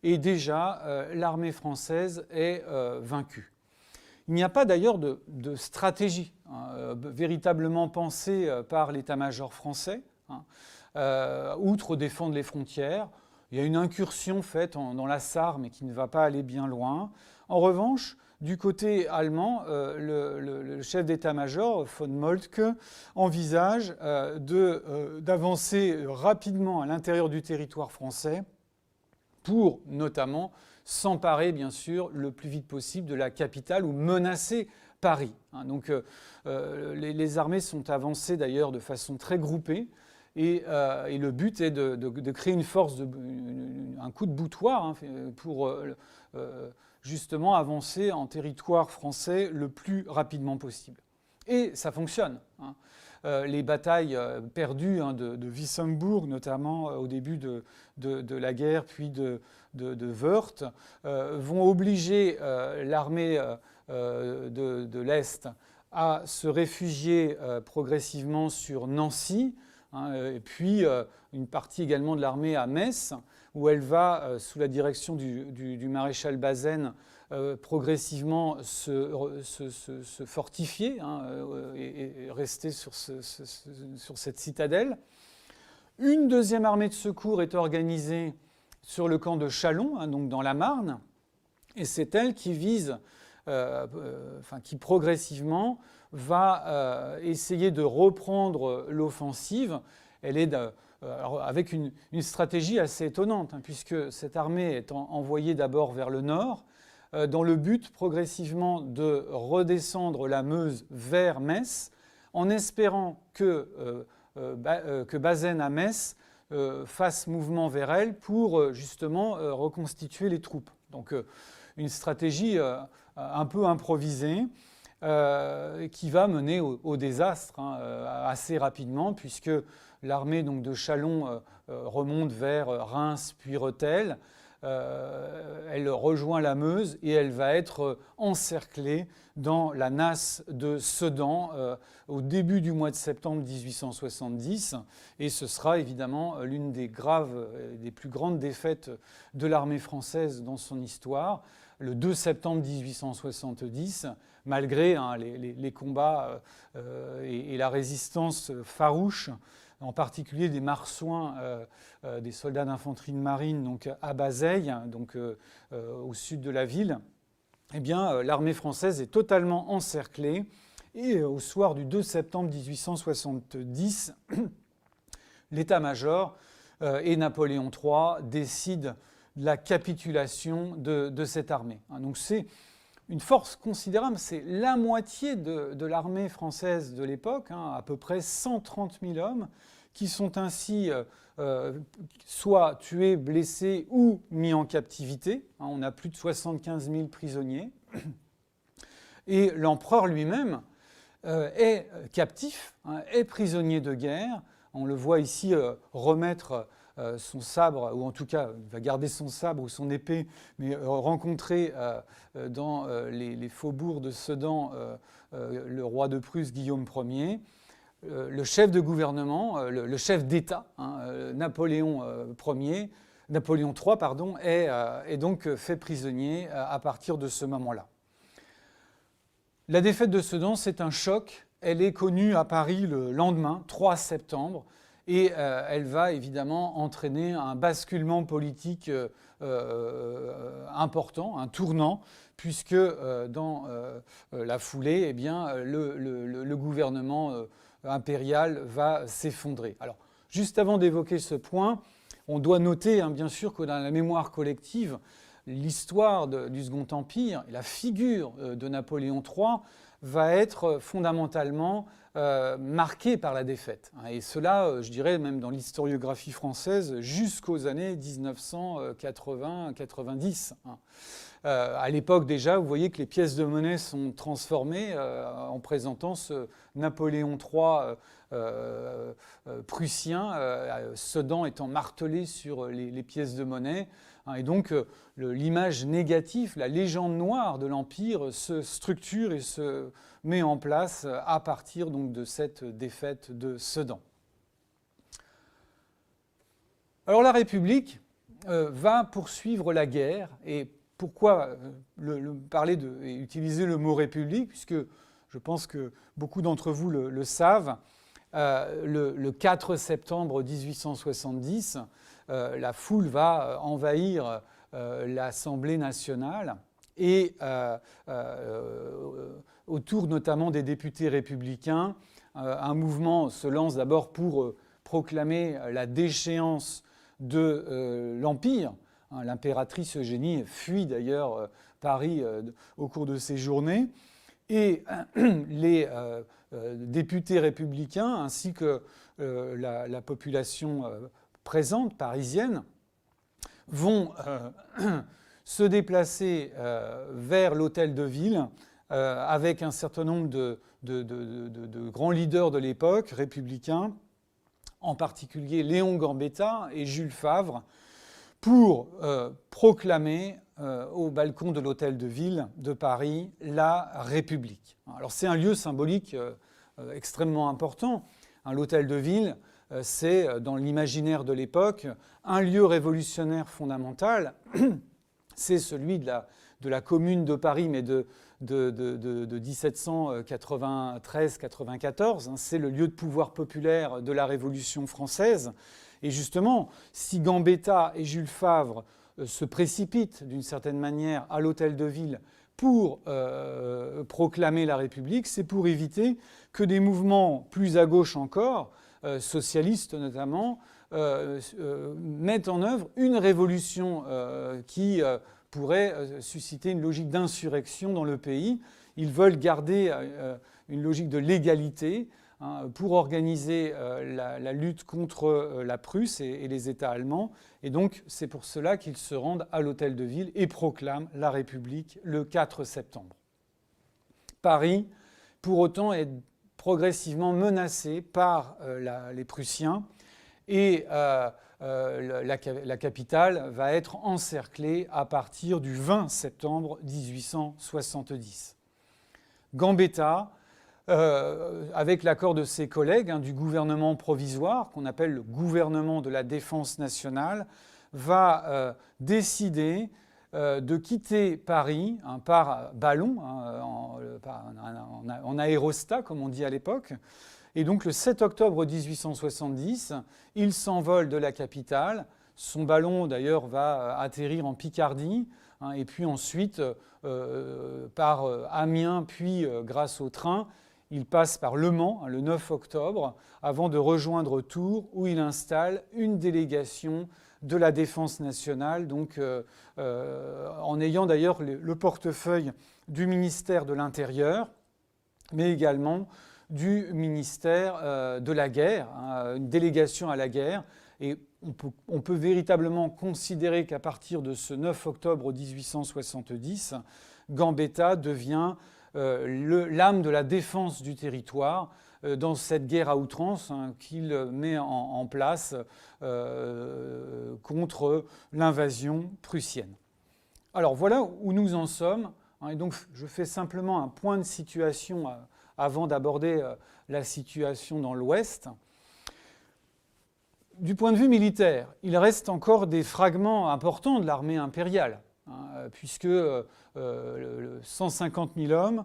et déjà l'armée française est vaincue. Il n'y a pas d'ailleurs de stratégie véritablement pensée par l'état-major français, outre défendre les frontières. Il y a une incursion faite dans la Sarre, mais qui ne va pas aller bien loin. En revanche, du côté allemand, le chef d'état-major, von Moltke, envisage d'avancer rapidement à l'intérieur du territoire français pour notamment s'emparer, bien sûr, le plus vite possible de la capitale ou menacer Paris. Donc les armées sont avancées d'ailleurs de façon très groupée et le but est de créer une force, un coup de boutoir pour justement avancer en territoire français le plus rapidement possible. Et ça fonctionne. Les batailles perdues de Wissembourg, notamment au début de la guerre, puis de Wörth, vont obliger l'armée de l'Est à se réfugier progressivement sur Nancy, et puis une partie également de l'armée à Metz, où elle va, sous la direction du maréchal Bazaine, progressivement se fortifier et rester sur cette citadelle. Une deuxième armée de secours est organisée sur le camp de Châlons, donc dans la Marne, et c'est elle qui vise, qui progressivement va essayer de reprendre l'offensive. Elle est avec une stratégie assez étonnante, puisque cette armée est envoyée d'abord vers le nord, dans le but progressivement de redescendre la Meuse vers Metz, en espérant que Bazaine à Metz fasse mouvement vers elle pour justement reconstituer les troupes. Donc une stratégie un peu improvisée qui va mener au désastre assez rapidement, puisque l'armée donc, de Châlons remonte vers Reims puis Rethel. Elle rejoint la Meuse et elle va être encerclée dans la nasse de Sedan au début du mois de septembre 1870. Et ce sera évidemment l'une des plus grandes défaites de l'armée française dans son histoire, le 2 septembre 1870, malgré les combats et la résistance farouche, en particulier des marsouins, des soldats d'infanterie de marine, donc à Bazeilles, donc au sud de la ville. Eh bien, l'armée française est totalement encerclée. Et au soir du 2 septembre 1870, l'état-major et Napoléon III décident de la capitulation de cette armée. Donc c'est une force considérable, c'est la moitié de l'armée française de l'époque, à peu près 130 000 hommes, qui sont ainsi soit tués, blessés ou mis en captivité. On a plus de 75 000 prisonniers. Et l'empereur lui-même est captif, est prisonnier de guerre. On le voit ici remettre son sabre, ou en tout cas, il va garder son sabre ou son épée, mais rencontrer dans les faubourgs de Sedan le roi de Prusse, Guillaume Ier. Le chef de gouvernement, le chef d'État, Napoléon III, est donc fait prisonnier à partir de ce moment-là. La défaite de Sedan, c'est un choc. Elle est connue à Paris le lendemain, 3 septembre, et elle va évidemment entraîner un basculement politique important, un tournant, puisque dans la foulée, eh bien, le gouvernement impérial va s'effondrer. Alors, juste avant d'évoquer ce point, on doit noter, bien sûr, que dans la mémoire collective, l'histoire du Second Empire, la figure de Napoléon III, va être fondamentalement marquée par la défaite. Et cela, je dirais, même dans l'historiographie française, jusqu'aux années 1980-90. À l'époque déjà, vous voyez que les pièces de monnaie sont transformées en présentant ce Napoléon III prussien, Sedan étant martelé sur les pièces de monnaie. Et donc l'image négative, la légende noire de l'Empire se structure et se met en place à partir donc, de cette défaite de Sedan. Alors la République va poursuivre la guerre. Et pourquoi parler et utiliser le mot République, puisque je pense que beaucoup d'entre vous le savent. Le 4 septembre 1870, la foule va envahir l'Assemblée nationale et autour notamment des députés républicains, un mouvement se lance d'abord pour proclamer la déchéance de l'Empire. L'impératrice Eugénie fuit d'ailleurs Paris au cours de ces journées. Et les députés républicains, ainsi que la population présente, parisienne, vont se déplacer vers l'hôtel de ville avec un certain nombre de grands leaders de l'époque, républicains, en particulier Léon Gambetta et Jules Favre, pour proclamer au balcon de l'Hôtel de Ville de Paris la République. Alors c'est un lieu symbolique extrêmement important. L'Hôtel de Ville, c'est, dans l'imaginaire de l'époque, un lieu révolutionnaire fondamental. C'est celui de la Commune de Paris, mais de 1793-94. C'est le lieu de pouvoir populaire de la Révolution française. Et justement, si Gambetta et Jules Favre se précipitent d'une certaine manière à l'Hôtel de Ville pour proclamer la République, c'est pour éviter que des mouvements plus à gauche encore, socialistes notamment, mettent en œuvre une révolution qui pourrait susciter une logique d'insurrection dans le pays. Ils veulent garder une logique de légalité pour organiser la lutte contre la Prusse et les États allemands. Et donc, c'est pour cela qu'ils se rendent à l'Hôtel de Ville et proclament la République le 4 septembre. Paris, pour autant, est progressivement menacé par les Prussiens et la capitale va être encerclée à partir du 20 septembre 1870. Gambetta, avec l'accord de ses collègues du gouvernement provisoire, qu'on appelle le gouvernement de la défense nationale, va décider de quitter Paris par ballon, en aérostat, comme on dit à l'époque. Et donc le 7 octobre 1870, il s'envole de la capitale. Son ballon, d'ailleurs, va atterrir en Picardie, et puis ensuite, par Amiens, puis grâce au train, il passe par Le Mans, le 9 octobre, avant de rejoindre Tours, où il installe une délégation de la Défense nationale, donc, en ayant d'ailleurs le portefeuille du ministère de l'Intérieur, mais également du ministère de la Guerre, une délégation à la guerre. Et on peut véritablement considérer qu'à partir de ce 9 octobre 1870, Gambetta devient l'âme de la défense du territoire dans cette guerre à outrance qu'il met en place contre l'invasion prussienne. Alors voilà où nous en sommes. Et donc je fais simplement un point de situation avant d'aborder la situation dans l'Ouest. Du point de vue militaire, il reste encore des fragments importants de l'armée impériale, puisque 150 000 hommes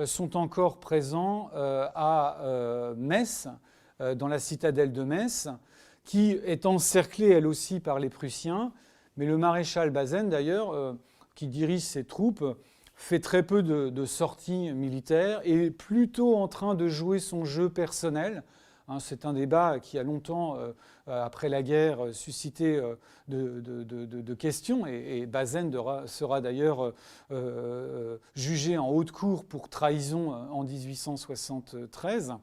sont encore présents à Metz, dans la citadelle de Metz, qui est encerclée elle aussi par les Prussiens. Mais le maréchal Bazaine, d'ailleurs, qui dirige ses troupes, fait très peu de sorties militaires et est plutôt en train de jouer son jeu personnel. C'est un débat qui a longtemps, après la guerre, suscité de questions. Et Bazaine sera d'ailleurs jugé en haute cour pour trahison en 1873.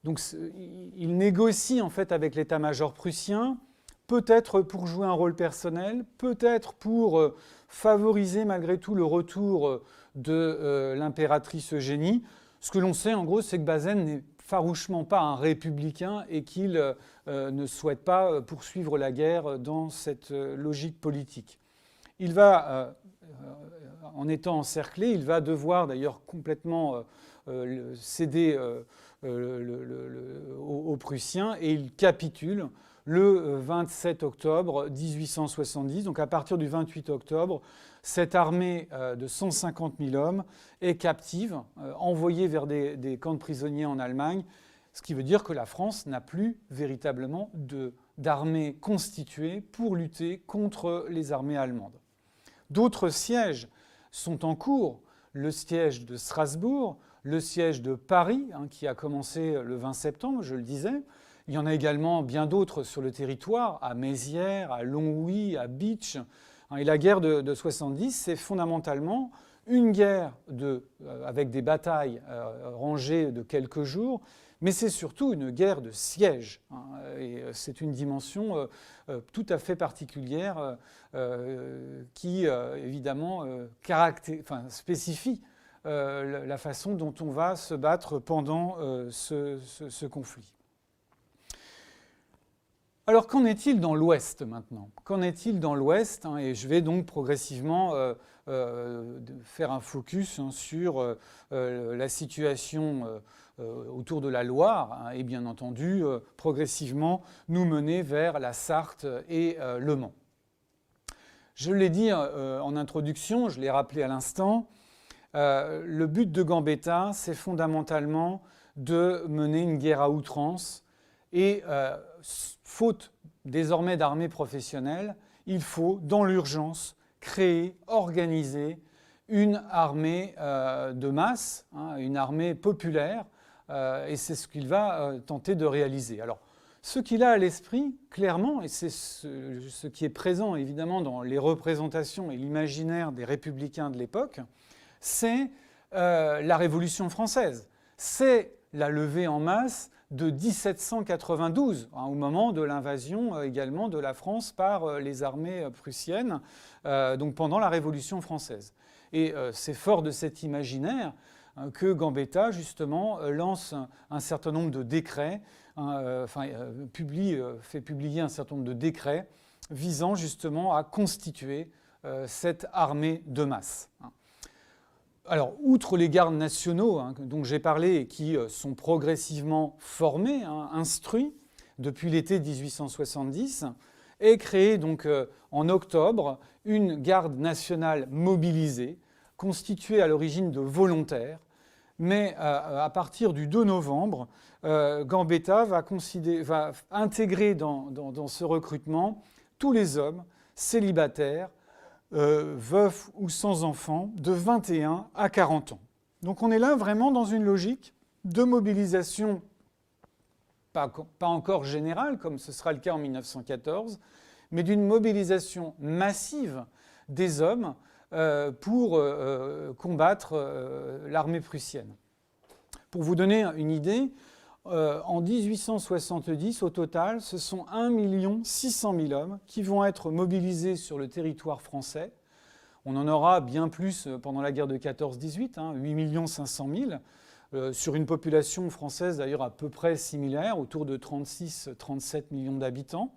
Donc il négocie en fait avec l'état-major prussien, peut-être pour jouer un rôle personnel, peut-être pour favoriser malgré tout le retour de l'impératrice Eugénie. Ce que l'on sait en gros, c'est que Bazaine n'est farouchement pas un républicain et qu'il ne souhaite pas poursuivre la guerre dans cette logique politique. Il va, en étant encerclé, il va devoir d'ailleurs complètement céder aux Prussiens et il capitule le 27 octobre 1870. Donc à partir du 28 octobre, cette armée de 150 000 hommes est captive, envoyée vers des camps de prisonniers en Allemagne, ce qui veut dire que la France n'a plus véritablement d'armée constituée pour lutter contre les armées allemandes. D'autres sièges sont en cours, le siège de Strasbourg, le siège de Paris, qui a commencé le 20 septembre, je le disais. Il y en a également bien d'autres sur le territoire, à Mézières, à Longwy, à Bitche. Et la guerre de 70, c'est fondamentalement une guerre avec des batailles rangées de quelques jours, mais c'est surtout une guerre de siège. Et c'est une dimension tout à fait particulière qui, évidemment, spécifie la façon dont on va se battre pendant ce conflit. Alors, qu'en est-il dans l'Ouest maintenant? Qu'en est-il dans l'Ouest, hein, et je vais donc progressivement faire un focus sur la situation autour de la Loire, hein, et bien entendu, progressivement nous mener vers la Sarthe et le Mans. Je l'ai dit en introduction, je l'ai rappelé à l'instant, le but de Gambetta, c'est fondamentalement de mener une guerre à outrance et faute désormais d'armée professionnelle, il faut, dans l'urgence, créer, organiser une armée de masse, hein, une armée populaire, et c'est ce qu'il va tenter de réaliser. Alors, ce qu'il a à l'esprit, clairement, et c'est ce qui est présent évidemment dans les représentations et l'imaginaire des républicains de l'époque, c'est la Révolution française. C'est la levée en masse de 1792, hein, au moment de l'invasion également de la France par les armées prussiennes, donc pendant la Révolution française. Et c'est fort de cet imaginaire que Gambetta, justement, lance un certain nombre de décrets, fait publier un certain nombre de décrets visant justement à constituer cette armée de masse. Alors, outre les gardes nationaux dont j'ai parlé et qui sont progressivement formés, instruits depuis l'été 1870, est créée donc en octobre une garde nationale mobilisée, constituée à l'origine de volontaires, mais à partir du 2 novembre, Gambetta va intégrer dans ce recrutement tous les hommes célibataires, veufs ou sans enfants, de 21 à 40 ans. Donc on est là vraiment dans une logique de mobilisation, pas encore générale, comme ce sera le cas en 1914, mais d'une mobilisation massive des hommes pour combattre l'armée prussienne. Pour vous donner une idée, en 1870, au total, ce sont 1 600 000 hommes qui vont être mobilisés sur le territoire français. On en aura bien plus pendant la guerre de 14-18, 8 500 000, sur une population française d'ailleurs à peu près similaire, autour de 36-37 millions d'habitants.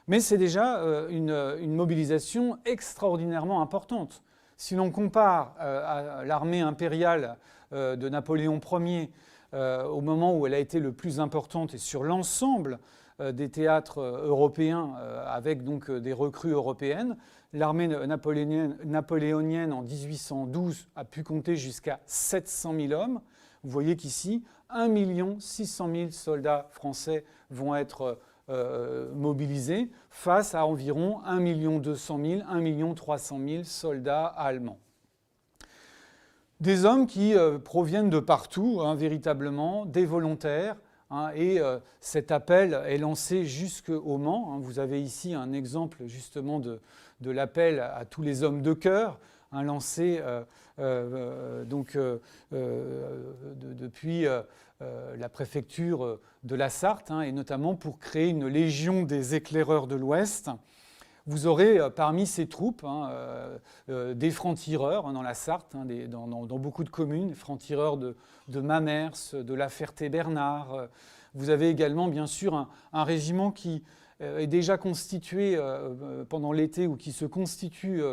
Mais c'est déjà une mobilisation extraordinairement importante. Si l'on compare à l'armée impériale de Napoléon Ier, au moment où elle a été le plus importante et sur l'ensemble des théâtres européens, avec donc des recrues européennes, l'armée napoléonienne en 1812 a pu compter jusqu'à 700 000 hommes. Vous voyez qu'ici, 1 600 000 soldats français vont être mobilisés face à environ 1 200 000, 1 300 000 soldats allemands. Des hommes qui proviennent de partout, véritablement, des volontaires, et cet appel est lancé jusqu'au Mans. Vous avez ici un exemple justement de l'appel à tous les hommes de cœur, lancé depuis la préfecture de la Sarthe, et notamment pour créer une légion des éclaireurs de l'Ouest. Vous aurez parmi ces troupes des francs-tireurs dans la Sarthe, dans beaucoup de communes, des francs-tireurs de Mamers, de La Ferté-Bernard. Vous avez également, bien sûr, un régiment qui est déjà constitué pendant l'été ou qui se constitue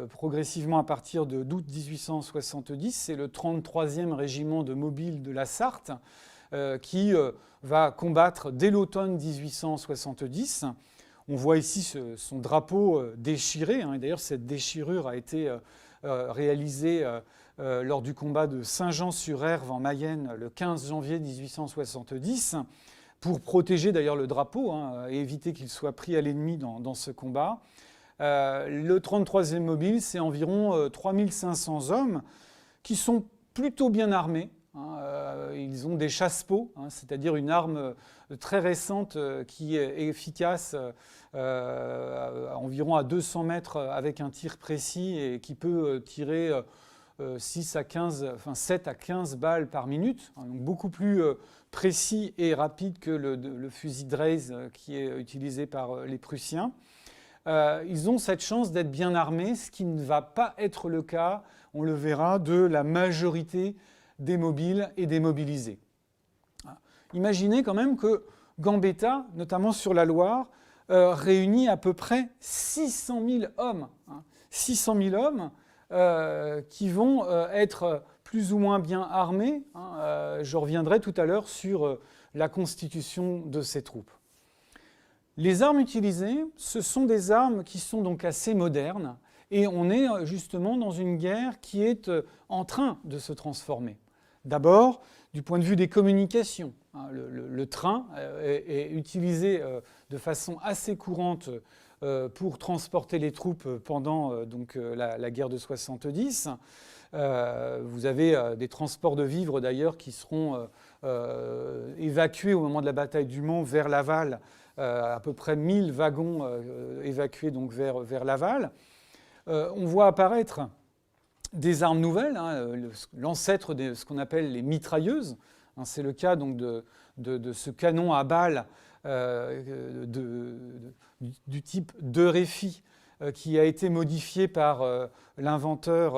progressivement à partir d'août 1870. C'est le 33e régiment de mobiles de la Sarthe qui va combattre dès l'automne 1870. On voit ici son drapeau déchiré, et d'ailleurs cette déchirure a été réalisée lors du combat de Saint-Jean-sur-Erve en Mayenne le 15 janvier 1870, pour protéger d'ailleurs le drapeau et éviter qu'il soit pris à l'ennemi dans ce combat. Le 33e mobile, c'est environ 3500 hommes qui sont plutôt bien armés. Ils ont des chasse-peaux, c'est-à-dire une arme très récente qui est efficace environ à 200 mètres avec un tir précis et qui peut tirer 7 à 15 balles par minute, donc beaucoup plus précis et rapide que le fusil Dreyse qui est utilisé par les Prussiens. Ils ont cette chance d'être bien armés, ce qui ne va pas être le cas, on le verra, de la majorité des mobiles et des mobilisés. Imaginez quand même que Gambetta, notamment sur la Loire, réunit à peu près 600 000 hommes. 600 000 hommes qui vont être plus ou moins bien armés. Je reviendrai tout à l'heure sur la constitution de ces troupes. Les armes utilisées, ce sont des armes qui sont donc assez modernes, et on est justement dans une guerre qui est en train de se transformer. D'abord, du point de vue des communications, le train est utilisé de façon assez courante pour transporter les troupes pendant la guerre de 70. Vous avez des transports de vivres d'ailleurs qui seront évacués au moment de la bataille du Mans vers Laval, à peu près 1000 wagons évacués donc vers Laval. On voit apparaître des armes nouvelles, l'ancêtre de ce qu'on appelle les mitrailleuses. C'est le cas donc de ce canon à balles du type de Réfi qui a été modifié par l'inventeur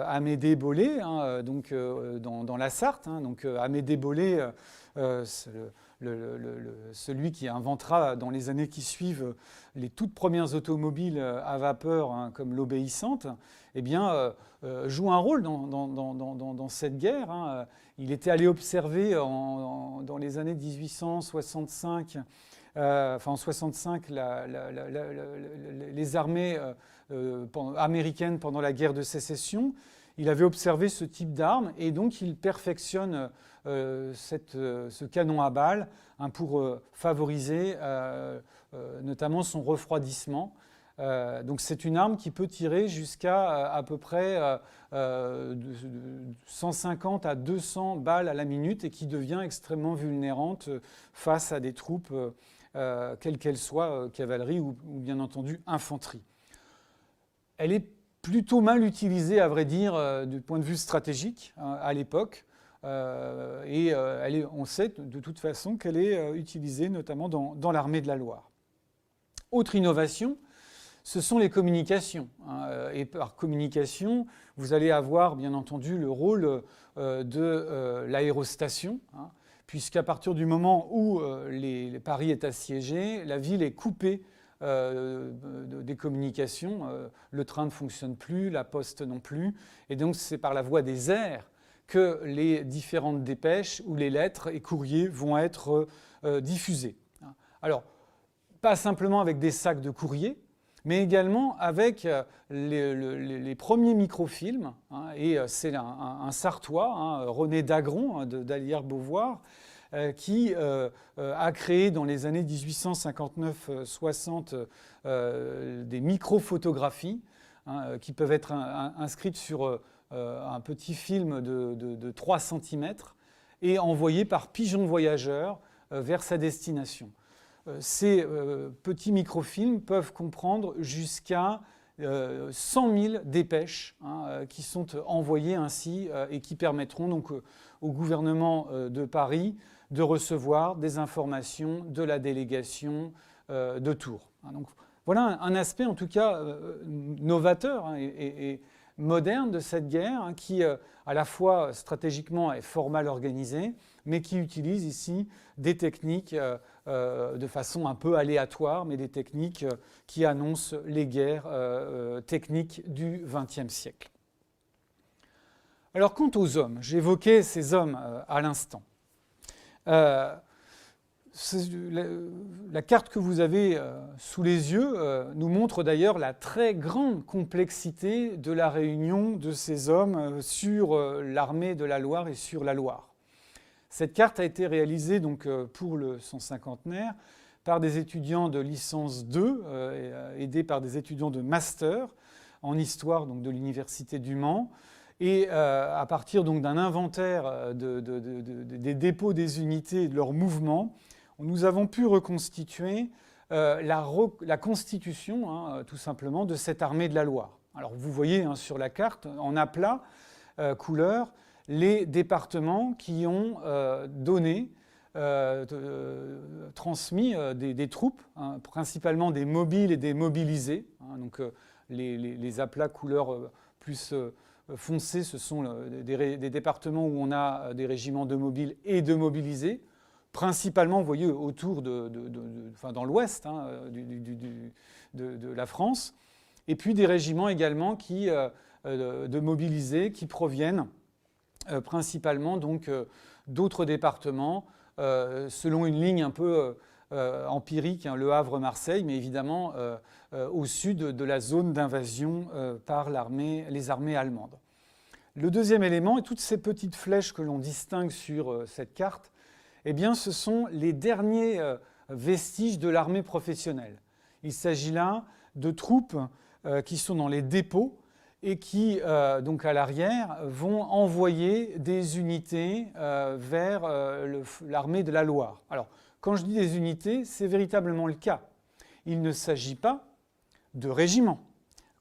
Amédée Bollée, dans la Sarthe. Donc Amédée Bollée, celui qui inventera dans les années qui suivent les toutes premières automobiles à vapeur, comme l'Obéissante, joue un rôle dans cette guerre. Il était allé observer dans les années 1865, en 65, les armées américaines pendant la guerre de sécession. Il avait observé ce type d'arme et donc il perfectionne ce canon à balles pour favoriser notamment son refroidissement. Donc c'est une arme qui peut tirer jusqu'à à peu près 150 à 200 balles à la minute et qui devient extrêmement vulnérante face à des troupes, quelles qu'elles soient, cavalerie ou bien entendu infanterie. Elle est plutôt mal utilisée, à vrai dire, du point de vue stratégique à l'époque. On sait de toute façon qu'elle est utilisée notamment dans l'armée de la Loire. Autre innovation, ce sont les communications. Et par communication, vous allez avoir bien entendu le rôle de l'aérostation, puisqu'à partir du moment où Paris est assiégé, la ville est coupée des communications. Le train ne fonctionne plus, la poste non plus. Et donc c'est par la voie des airs que les différentes dépêches ou les lettres et courriers vont être diffusés. Alors, pas simplement avec des sacs de courrier, mais également avec les premiers microfilms. Et c'est un Sartois, René Dagron, d'Allière-Beauvoir, qui a créé dans les années 1859-60 des microphotographies qui peuvent être inscrites sur un petit film de 3 cm et envoyé par pigeon voyageur vers sa destination. Ces petits microfilms peuvent comprendre jusqu'à 100 000 dépêches qui sont envoyées ainsi et qui permettront donc au gouvernement de Paris de recevoir des informations de la délégation de Tours. Donc voilà un aspect en tout cas novateur et moderne de cette guerre qui à la fois stratégiquement est fort mal organisée, mais qui utilise ici des techniques de façon un peu aléatoire, mais des techniques qui annoncent les guerres techniques du XXe siècle. Alors quant aux hommes, j'évoquais ces hommes à l'instant. La carte que vous avez sous les yeux nous montre d'ailleurs la très grande complexité de la réunion de ces hommes sur l'armée de la Loire et sur la Loire. Cette carte a été réalisée donc, pour le 150aire par des étudiants de licence 2, aidés par des étudiants de master en histoire donc, de l'Université du Mans. Et à partir donc, d'un inventaire des dépôts des unités et de leurs mouvements, nous avons pu reconstituer la constitution, tout simplement, de cette armée de la Loire. Alors vous voyez sur la carte, en aplat, couleur, les départements qui ont transmis des troupes, principalement des mobiles et des mobilisés. Donc les aplats couleurs plus foncées, ce sont des départements où on a des régiments de mobiles et de mobilisés. principalement, vous voyez, autour enfin, dans l'ouest de la France, et puis des régiments également de mobilisés qui proviennent principalement donc d'autres départements, selon une ligne un peu empirique, hein, Le Havre-Marseille, mais évidemment au sud de la zone d'invasion par les armées allemandes. Le deuxième élément, et toutes ces petites flèches que l'on distingue sur cette carte, eh bien, ce sont les derniers vestiges de l'armée professionnelle. Il s'agit là de troupes qui sont dans les dépôts et qui, donc à l'arrière, vont envoyer des unités vers l'armée de la Loire. Alors, quand je dis des unités, c'est véritablement le cas. Il ne s'agit pas de régiments,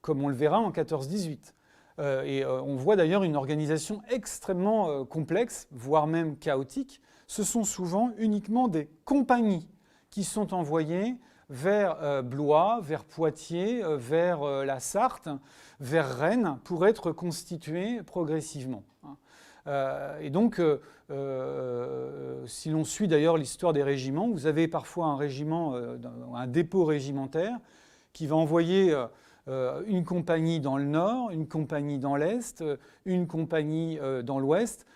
comme on le verra en 14-18. On voit d'ailleurs une organisation extrêmement complexe, voire même chaotique. Ce sont souvent uniquement des compagnies qui sont envoyées vers Blois, vers Poitiers, vers la Sarthe, vers Rennes, pour être constituées progressivement. Et donc, si l'on suit d'ailleurs l'histoire des régiments, vous avez parfois un régiment, un dépôt régimentaire qui va envoyer une compagnie dans le nord, une compagnie dans l'est, une compagnie dans l'ouest,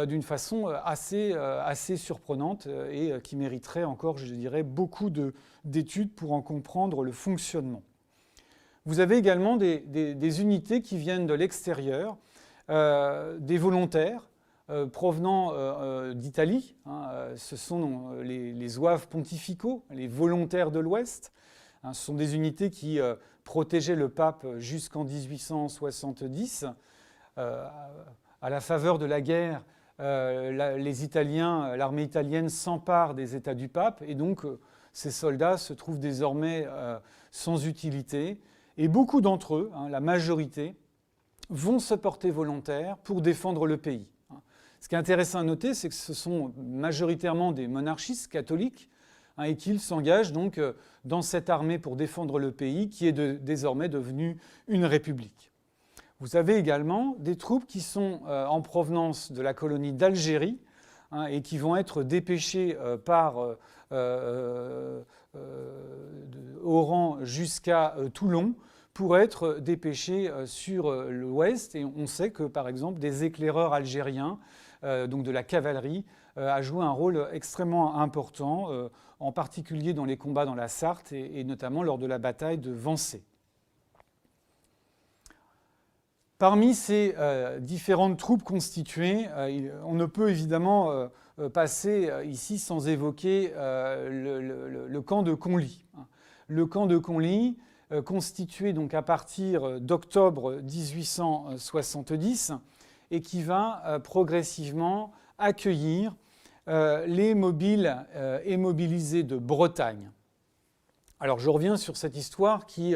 d'une façon assez surprenante et qui mériterait encore, je dirais, beaucoup d'études pour en comprendre le fonctionnement. Vous avez également des unités qui viennent de l'extérieur, des volontaires provenant d'Italie. Ce sont les zouaves pontificaux, les volontaires de l'Ouest. Ce sont des unités qui protégeaient le pape jusqu'en 1870. À la faveur de la guerre, les Italiens, l'armée italienne s'empare des États du pape et donc ces soldats se trouvent désormais sans utilité. Et beaucoup d'entre eux, la majorité, vont se porter volontaires pour défendre le pays. Ce qui est intéressant à noter, c'est que ce sont majoritairement des monarchistes catholiques et qu'ils s'engagent donc dans cette armée pour défendre le pays qui est désormais devenue une république. Vous avez également des troupes qui sont en provenance de la colonie d'Algérie et qui vont être dépêchées par Oran jusqu'à Toulon pour être dépêchés sur l'ouest. Et on sait que, par exemple, des éclaireurs algériens, donc de la cavalerie, a joué un rôle extrêmement important, en particulier dans les combats dans la Sarthe et notamment lors de la bataille de Vancé. Parmi ces différentes troupes constituées, on ne peut évidemment passer ici sans évoquer le camp de Conly. Le camp de Conly, constitué donc à partir d'octobre 1870 et qui va progressivement accueillir les mobiles et mobilisés de Bretagne. Alors je reviens sur cette histoire qui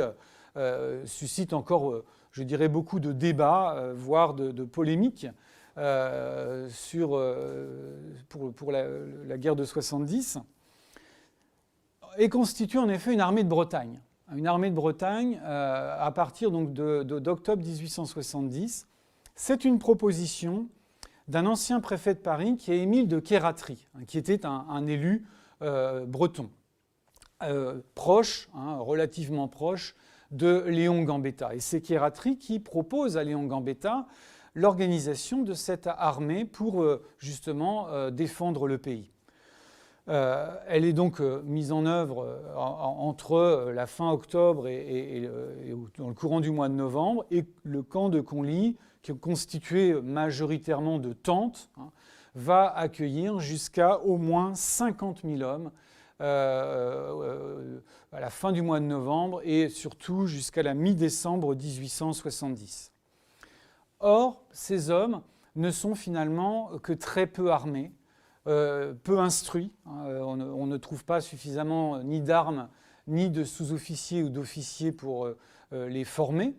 suscite encore, je dirais, beaucoup de débats, voire de polémiques pour la guerre de 70, et constitue en effet une armée de Bretagne. Une armée de Bretagne à partir donc d'octobre 1870. C'est une proposition d'un ancien préfet de Paris qui est Émile de Kératry, qui était un élu breton, proche, relativement proche de Léon Gambetta. Et c'est Kératry qui propose à Léon Gambetta l'organisation de cette armée pour justement défendre le pays. Elle est donc mise en œuvre entre la fin octobre et dans le courant du mois de novembre, et le camp de Conly, qui est constitué majoritairement de tentes, va accueillir jusqu'à au moins 50 000 hommes à la fin du mois de novembre et surtout jusqu'à la mi-décembre 1870. Or, ces hommes ne sont finalement que très peu armés, peu instruits. On ne trouve pas suffisamment ni d'armes, ni de sous-officiers ou d'officiers pour les former.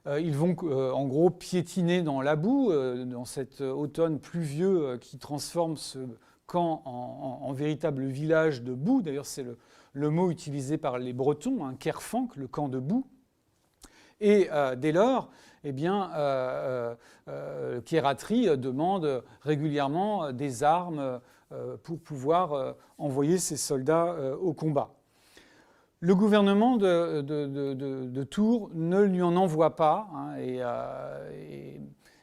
Ils vont en gros piétiner dans la boue, dans cet automne pluvieux qui transforme ce camp en véritable village de boue. D'ailleurs, c'est le mot utilisé par les Bretons, Kerfank, le camp de boue. Et dès lors, eh bien, Kératry demande régulièrement des armes pour pouvoir envoyer ses soldats au combat. Le gouvernement de Tours ne lui en envoie pas, hein,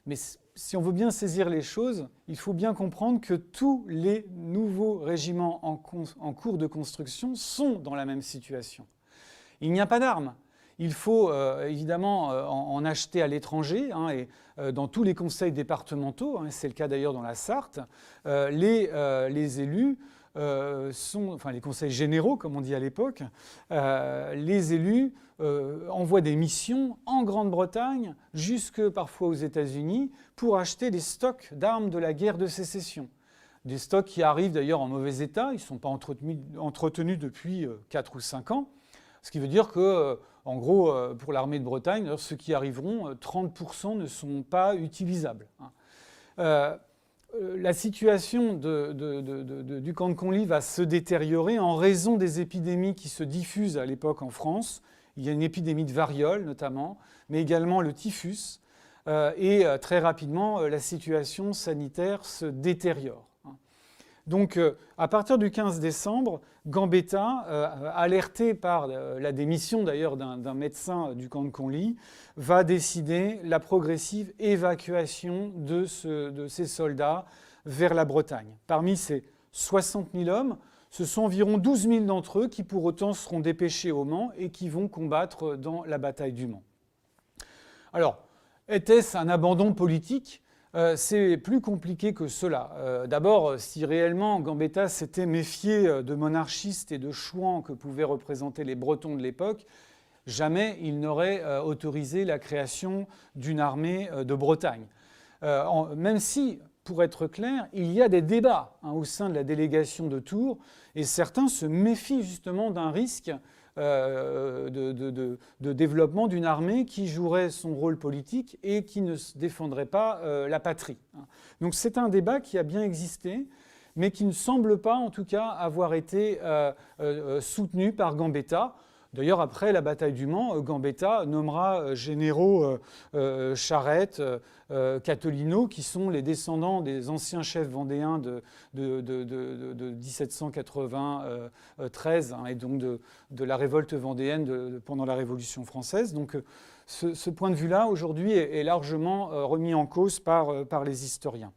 mais si on veut bien saisir les choses, il faut bien comprendre que tous les nouveaux régiments en cours de construction sont dans la même situation. Il n'y a pas d'armes. Il faut évidemment en acheter à l'étranger, hein, et dans tous les conseils départementaux, hein, c'est le cas d'ailleurs dans la Sarthe, les élus enfin les conseils généraux, comme on dit à l'époque, les élus envoient des missions en Grande-Bretagne, jusque parfois aux États-Unis, pour acheter des stocks d'armes de la guerre de sécession. Des stocks qui arrivent d'ailleurs en mauvais état, ils ne sont pas entretenus depuis 4 ou 5 ans, ce qui veut dire que, en gros, pour l'armée de Bretagne, ceux qui arriveront, 30% ne sont pas utilisables. La situation du camp de Conly va se détériorer en raison des épidémies qui se diffusent à l'époque en France. Il y a une épidémie de variole notamment, mais également le typhus. Et très rapidement, la situation sanitaire se détériore. Donc, à partir du 15 décembre, Gambetta, alerté par la démission d'ailleurs d'un médecin du camp de Conly, va décider la progressive évacuation de ces soldats vers la Bretagne. Parmi ces 60 000 hommes, ce sont environ 12 000 d'entre eux qui pour autant seront dépêchés au Mans et qui vont combattre dans la bataille du Mans. Alors, était-ce un abandon politique ? C'est plus compliqué que cela. D'abord, si réellement Gambetta s'était méfié de monarchistes et de chouans que pouvaient représenter les Bretons de l'époque, jamais il n'aurait autorisé la création d'une armée de Bretagne. Même si, pour être clair, il y a des débats au sein de la délégation de Tours, et certains se méfient justement d'un risque de développement d'une armée qui jouerait son rôle politique et qui ne défendrait pas la patrie. Donc c'est un débat qui a bien existé, mais qui ne semble pas en tout cas avoir été soutenu par Gambetta. D'ailleurs, après la bataille du Mans, Gambetta nommera généraux Charette, Catolino, qui sont les descendants des anciens chefs vendéens de 1793, hein, et donc de la révolte vendéenne pendant la Révolution française. Donc ce point de vue-là, aujourd'hui, est largement remis en cause par les historiens.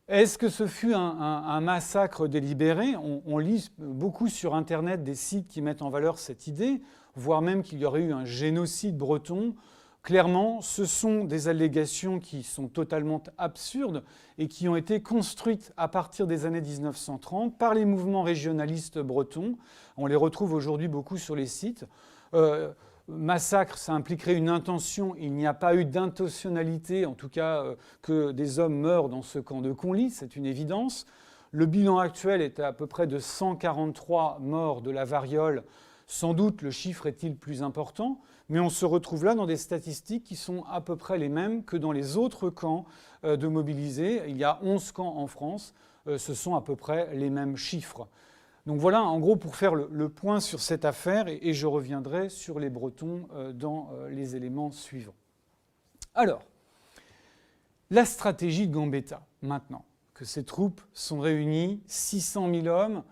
Est-ce que ce fut un massacre délibéré ? On lit beaucoup sur Internet des sites qui mettent en valeur cette idée, voire même qu'il y aurait eu un génocide breton. Clairement, ce sont des allégations qui sont totalement absurdes et qui ont été construites à partir des années 1930 par les mouvements régionalistes bretons. On les retrouve aujourd'hui beaucoup sur les sites. Massacre, ça impliquerait une intention. Il n'y a pas eu d'intentionnalité, en tout cas que des hommes meurent dans ce camp de Conly, c'est une évidence. Le bilan actuel est à peu près de 143 morts de la variole. Sans doute le chiffre est-il plus important, mais on se retrouve là dans des statistiques qui sont à peu près les mêmes que dans les autres camps de mobilisés. Il y a 11 camps en France, ce sont à peu près les mêmes chiffres. Donc voilà, en gros, pour faire le point sur cette affaire, et je reviendrai sur les Bretons dans les éléments suivants. Alors, la stratégie de Gambetta, maintenant, que ces troupes sont réunies, 600 000 hommes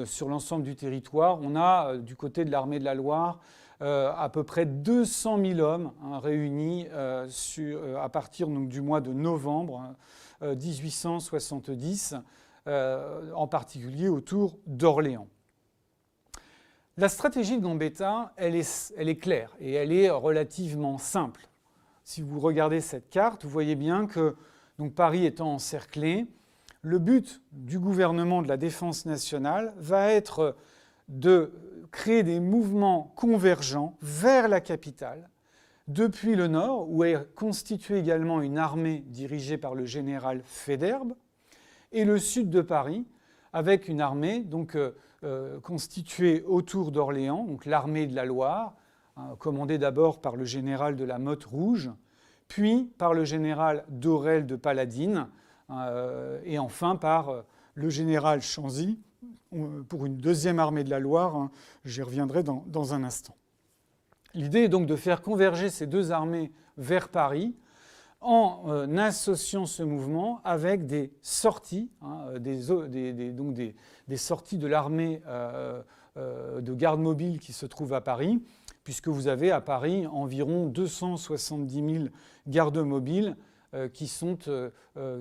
sur l'ensemble du territoire. On a, du côté de l'armée de la Loire, à peu près 200 000 hommes réunis à partir donc, du mois de novembre 1870, en particulier autour d'Orléans. La stratégie de Gambetta, elle est claire et elle est relativement simple. Si vous regardez cette carte, vous voyez bien que, donc Paris étant encerclé, le but du gouvernement de la défense nationale va être de créer des mouvements convergents vers la capitale, depuis le nord, où est constituée également une armée dirigée par le général Faidherbe, et le sud de Paris, avec une armée donc, constituée autour d'Orléans, donc l'armée de la Loire, commandée d'abord par le général de la Motte Rouge, puis par le général d'Aurelle de Paladine, et enfin par le général Chanzy, pour une deuxième armée de la Loire. J'y reviendrai dans un instant. L'idée est donc de faire converger ces deux armées vers Paris, en associant ce mouvement avec des sorties, donc des sorties de l'armée de garde mobile qui se trouve à Paris, puisque vous avez à Paris environ 270 000 gardes mobiles qui sont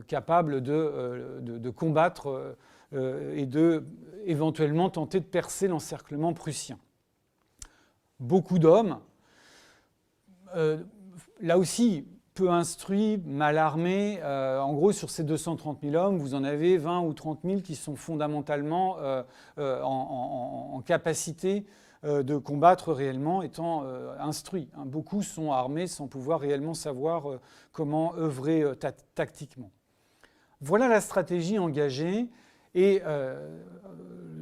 capables de combattre et de éventuellement tenter de percer l'encerclement prussien. Beaucoup d'hommes, là aussi, peu instruits, mal armés. En gros, sur ces 230 000 hommes, vous en avez 20 ou 30 000 qui sont fondamentalement en capacité de combattre réellement, étant instruits. Beaucoup sont armés sans pouvoir réellement savoir comment œuvrer tactiquement. Voilà la stratégie engagée, et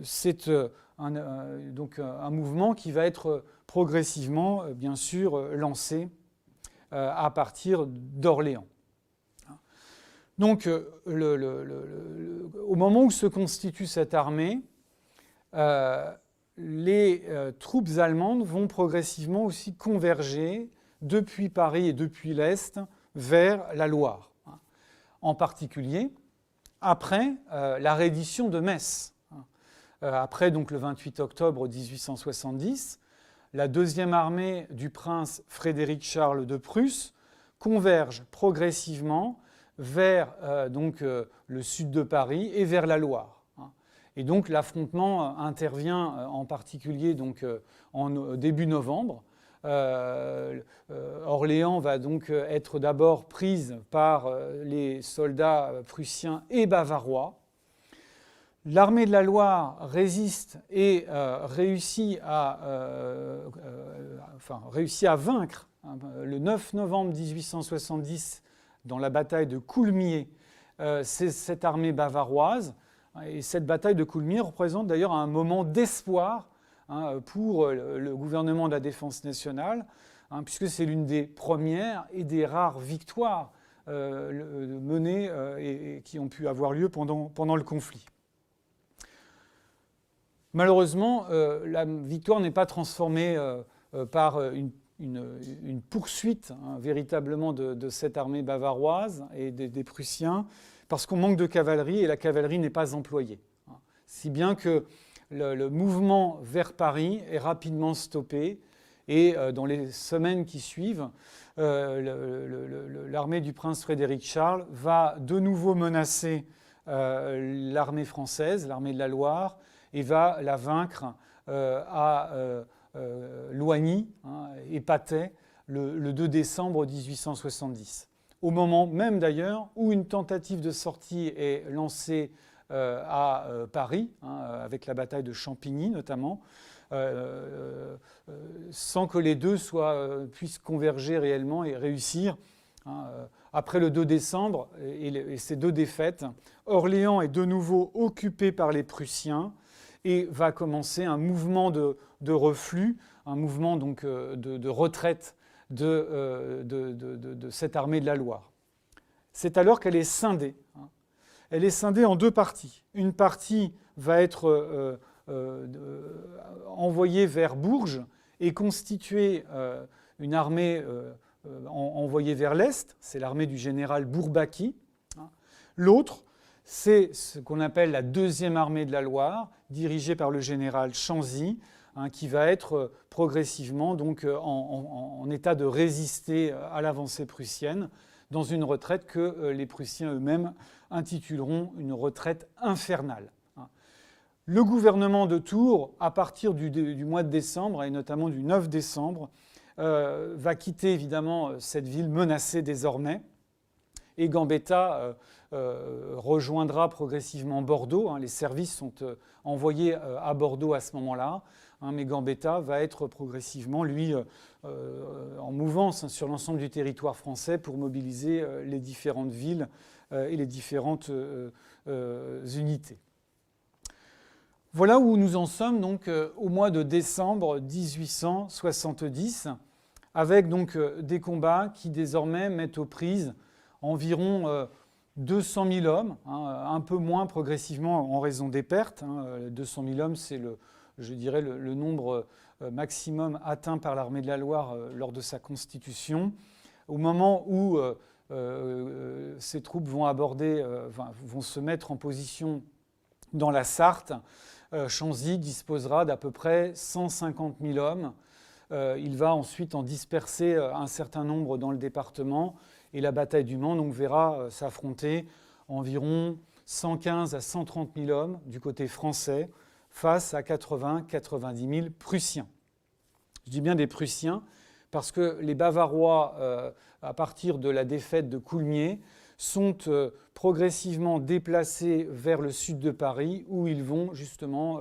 c'est donc un mouvement qui va être progressivement, bien sûr, lancé à partir d'Orléans. Donc, au moment où se constitue cette armée, les troupes allemandes vont progressivement aussi converger depuis Paris et depuis l'Est vers la Loire. En particulier, après la reddition de Metz. Après donc, le 28 octobre 1870, la deuxième armée du prince Frédéric Charles de Prusse converge progressivement vers le sud de Paris et vers la Loire. Et donc l'affrontement intervient en particulier en début novembre. Orléans va donc être d'abord prise par les soldats prussiens et bavarois. L'armée de la Loire résiste et réussit à vaincre le 9 novembre 1870 dans la bataille de Coulmiers cette armée bavaroise. Et cette bataille de Coulmiers représente d'ailleurs un moment d'espoir pour le gouvernement de la Défense nationale, puisque c'est l'une des premières et des rares victoires menées et qui ont pu avoir lieu pendant le conflit. Malheureusement, la victoire n'est pas transformée par une poursuite véritablement de cette armée bavaroise et des Prussiens, parce qu'on manque de cavalerie et la cavalerie n'est pas employée. Si bien que le mouvement vers Paris est rapidement stoppé et dans les semaines qui suivent, l'armée du prince Frédéric Charles va de nouveau menacer l'armée française, l'armée de la Loire, et va la vaincre à Loigny et Patay le 2 décembre 1870. Au moment même d'ailleurs où une tentative de sortie est lancée à Paris, avec la bataille de Champigny notamment, sans que les deux puissent converger réellement et réussir. Après le 2 décembre et ces deux défaites, Orléans est de nouveau occupé par les Prussiens et va commencer un mouvement de reflux, un mouvement donc de retraite de cette armée de la Loire. C'est alors qu'elle est scindée. Elle est scindée en deux parties. Une partie va être envoyée vers Bourges et constituer une armée envoyée vers l'Est. C'est l'armée du général Bourbaki. L'autre, c'est ce qu'on appelle la deuxième armée de la Loire, dirigée par le général Chanzy, qui va être progressivement donc, en état de résister à l'avancée prussienne, dans une retraite que les Prussiens eux-mêmes intituleront une retraite infernale. Le gouvernement de Tours, à partir du mois de décembre, et notamment du 9 décembre, va quitter évidemment cette ville menacée désormais, et Gambetta rejoindra progressivement Bordeaux. Les services sont envoyés à Bordeaux à ce moment-là, mais Gambetta va être progressivement, lui, en mouvance sur l'ensemble du territoire français pour mobiliser les différentes villes et les différentes unités. Voilà où nous en sommes donc au mois de décembre 1870, avec donc des combats qui désormais mettent aux prises environ 200 000 hommes, un peu moins progressivement en raison des pertes. 200 000 hommes, c'est je dirais le nombre maximum atteint par l'armée de la Loire lors de sa constitution. Au moment où ces troupes vont vont se mettre en position dans la Sarthe. Chanzy disposera d'à peu près 150 000 hommes. Il va ensuite en disperser un certain nombre dans le département et la bataille du Mans donc, verra s'affronter environ 115 à 130 000 hommes du côté français face à 80-90 000 Prussiens. Je dis bien des Prussiens parce que les Bavarois, à partir de la défaite de Coulmiers, sont progressivement déplacés vers le sud de Paris où ils vont justement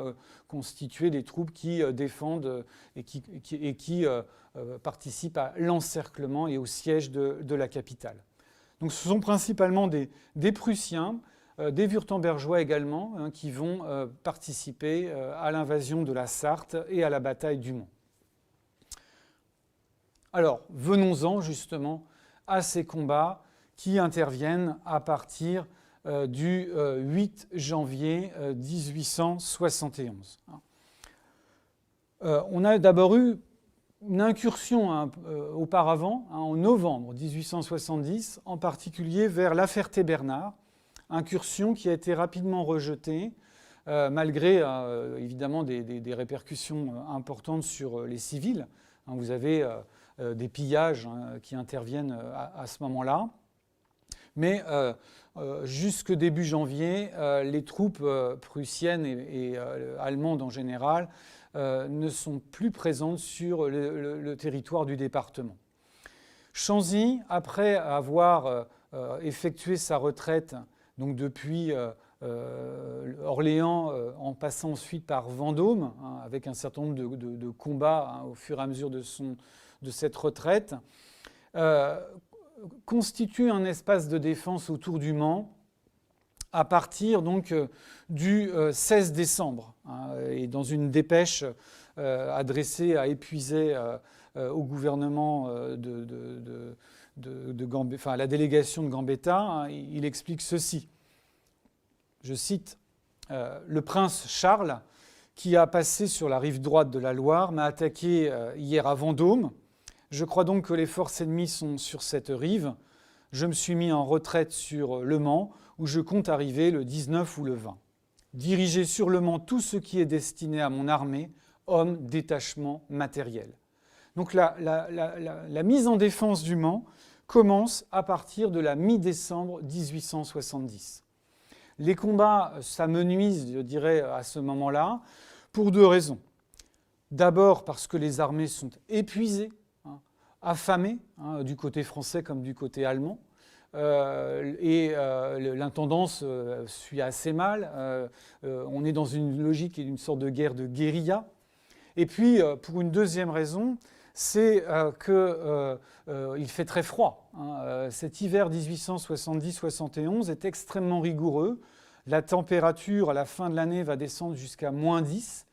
constituer des troupes qui défendent et qui participent à l'encerclement et au siège de la capitale. Donc ce sont principalement des Prussiens, des Wurtembergeois également, hein, qui vont participer à l'invasion de la Sarthe et à la bataille du Mans. Alors, venons-en justement à ces combats qui interviennent à partir du 8 janvier 1871. On a d'abord eu une incursion auparavant, en novembre 1870, en particulier vers La Ferté-Bernard, incursion qui a été rapidement rejetée, malgré évidemment des répercussions importantes sur les civils. Vous avez des pillages qui interviennent à ce moment-là. Mais jusque début janvier, les troupes prussiennes et allemandes en général ne sont plus présentes sur le territoire du département. Chanzy, après avoir effectué sa retraite donc depuis Orléans, en passant ensuite par Vendôme, hein, avec un certain nombre de combats hein, au fur et à mesure de cette retraite, constitue un espace de défense autour du Mans à partir donc du 16 décembre. Hein, et dans une dépêche adressée à Épuisey au gouvernement à la délégation de Gambetta, hein, il explique ceci. Je cite, « Le prince Charles, qui a passé sur la rive droite de la Loire, m'a attaqué hier à Vendôme. Je crois donc que les forces ennemies sont sur cette rive. Je me suis mis en retraite sur Le Mans, où je compte arriver le 19 ou le 20. Diriger sur Le Mans tout ce qui est destiné à mon armée, hommes, détachement, matériel. » Donc la mise en défense du Mans commence à partir de la mi-décembre 1870. Les combats s'amenuisent, je dirais, à ce moment-là, pour deux raisons. D'abord parce que les armées sont épuisées, hein, affamées, hein, du côté français comme du côté allemand. L'intendance suit assez mal. On est dans une logique et une sorte de guerre de guérilla. Et puis, pour une deuxième raison, c'est qu'il fait très froid. Hein. Cet hiver 1870-71 est extrêmement rigoureux. La température, à la fin de l'année, va descendre jusqu'à -10.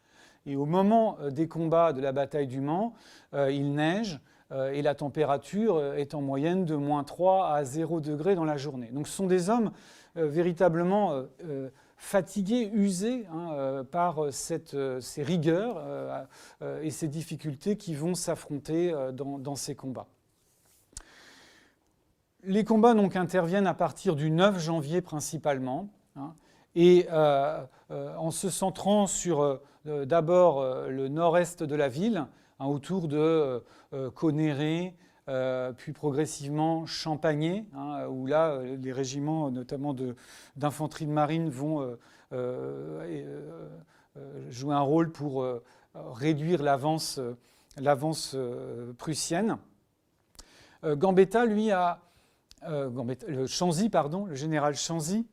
Et au moment des combats de la bataille du Mans, il neige et la température est en moyenne de -3 à 0 degrés dans la journée. Donc ce sont des hommes véritablement fatigués, usés hein, par ces rigueurs et ces difficultés qui vont s'affronter dans ces combats. Les combats donc, interviennent à partir du 9 janvier principalement, hein, et en se centrant sur d'abord le nord-est de la ville, hein, autour de Caunerets, puis progressivement Champagné, hein, où là, les régiments, notamment d'infanterie de marine, vont jouer un rôle pour réduire l'avance prussienne. Gambetta, lui, le général Chanzy,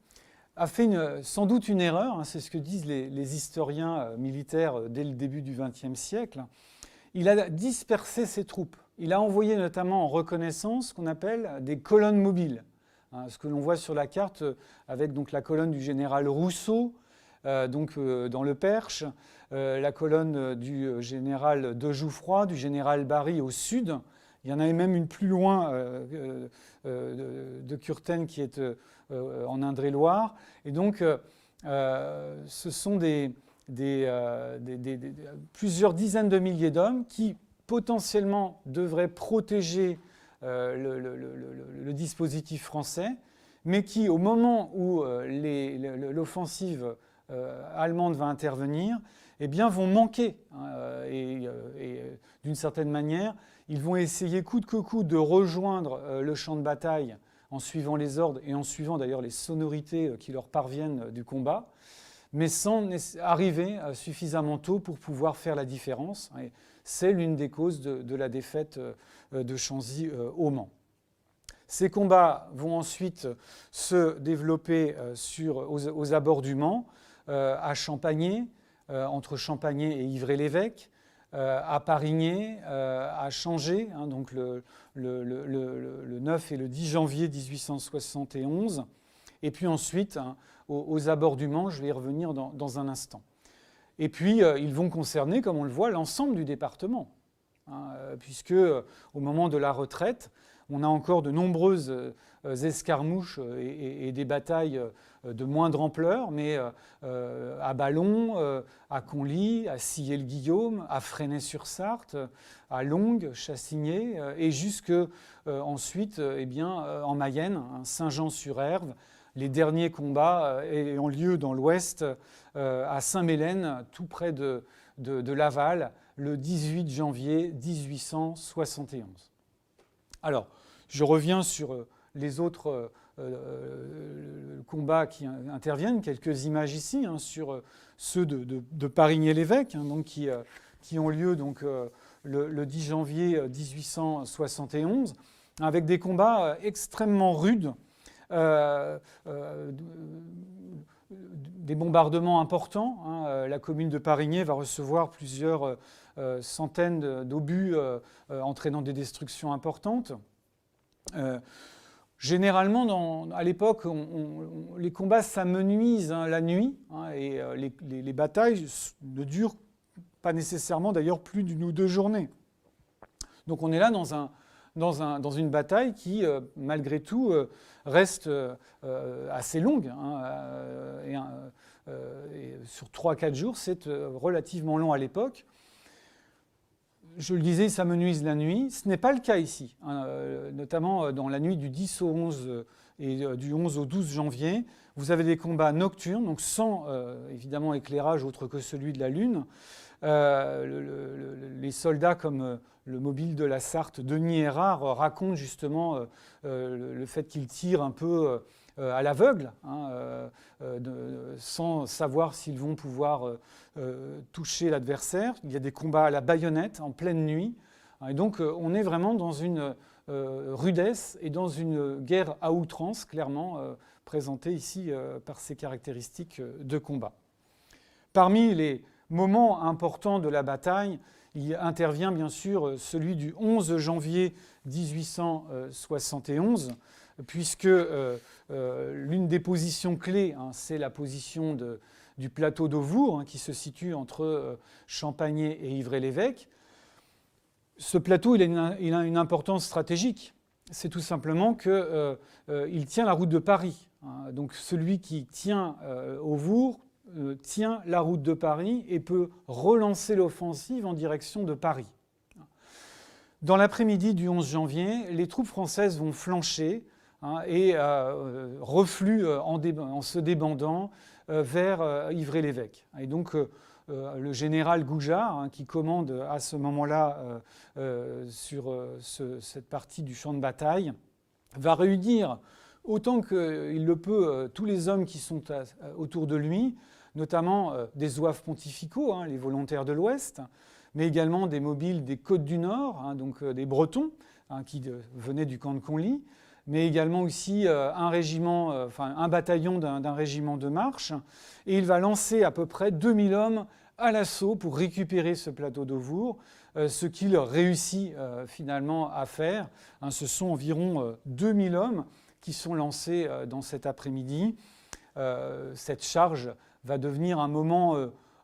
a fait sans doute une erreur, hein, c'est ce que disent les historiens militaires dès le début du XXe siècle. Il a dispersé ses troupes. Il a envoyé notamment en reconnaissance ce qu'on appelle des colonnes mobiles. Hein, ce que l'on voit sur la carte avec donc, la colonne du général Rousseau dans le Perche, la colonne du général de Jouffroy, du général Barry au sud. Il y en avait même une plus loin de Curten qui est en Indre-et-Loire. Et donc, ce sont plusieurs dizaines de milliers d'hommes qui potentiellement devraient protéger le dispositif français, mais qui, au moment où l'offensive allemande va intervenir, eh bien, vont manquer. Et d'une certaine manière, ils vont essayer coûte que coûte de rejoindre le champ de bataille en suivant les ordres et en suivant d'ailleurs les sonorités qui leur parviennent du combat, mais sans arriver suffisamment tôt pour pouvoir faire la différence. Et c'est l'une des causes de la défaite de Chanzy au Mans. Ces combats vont ensuite se développer aux abords du Mans, à Champagné, entre Champagné et Ivry-l'Évêque, à Parigné, à Changé, donc le 9 et le 10 janvier 1871, et puis ensuite aux abords du Mans, je vais y revenir dans un instant. Et puis ils vont concerner, comme on le voit, l'ensemble du département, puisque au moment de la retraite, on a encore de nombreuses escarmouches et des batailles de moindre ampleur, mais à Ballon, à Conly, à Sillé-le-Guillaume, à Fresnay-sur-Sarthe, à Longues, Chassigné, et jusque ensuite en Mayenne, Saint-Jean-sur-Erve. Les derniers combats ayant lieu dans l'Ouest, à Saint-Mélène, tout près de Laval, le 18 janvier 1871. Alors, je reviens sur les autres combats qui interviennent, quelques images ici, sur ceux de Parigné-l'Évêque, donc qui ont lieu donc, le 10 janvier 1871, avec des combats extrêmement rudes, des bombardements importants. La commune de Parigné va recevoir plusieurs centaines d'obus entraînant des destructions importantes. Généralement, à l'époque, les combats s'amenuisent la nuit, et les batailles ne durent pas nécessairement d'ailleurs plus d'1 ou 2 journées. Donc on est là dans une bataille qui, malgré tout, reste assez longue. Et sur 3-4 jours, c'est relativement long à l'époque. Je le disais, ça s'amenuise la nuit. Ce n'est pas le cas ici, notamment dans la nuit du 10 au 11 et du 11 au 12 janvier. Vous avez des combats nocturnes, donc sans évidemment éclairage autre que celui de la lune. Les soldats comme le mobile de la Sarthe, Denis Erard, racontent justement le fait qu'ils tirent un peu à l'aveugle, sans savoir s'ils vont pouvoir toucher l'adversaire. Il y a des combats à la baïonnette en pleine nuit. Et donc on est vraiment dans une rudesse et dans une guerre à outrance, clairement présentée ici par ces caractéristiques de combat. Parmi les moments importants de la bataille, il intervient bien sûr celui du 11 janvier 1871, puisque l'une des positions clés, c'est la position du plateau d'Auvour, qui se situe entre Champagné et Ivry-l'Évêque. Ce plateau, il a une importance stratégique. C'est tout simplement qu'il tient la route de Paris. Donc celui qui tient Auvour tient la route de Paris et peut relancer l'offensive en direction de Paris. Dans l'après-midi du 11 janvier, les troupes françaises vont flancher et refluent en se débandant vers Ivry-l'Évêque. Et donc le général Goujard, qui commande à ce moment-là sur cette partie du champ de bataille, va réunir autant qu'il le peut tous les hommes qui sont autour de lui, notamment des zouaves pontificaux, les volontaires de l'Ouest, mais également des mobiles des Côtes du Nord, donc des Bretons, qui venaient du camp de Conly, mais également aussi un bataillon d'un régiment de marche. Et il va lancer à peu près 2000 hommes à l'assaut pour récupérer ce plateau d'Auvour, ce qu'il réussit finalement à faire. Ce sont environ 2000 hommes qui sont lancés dans cet après-midi. Cette charge va devenir un moment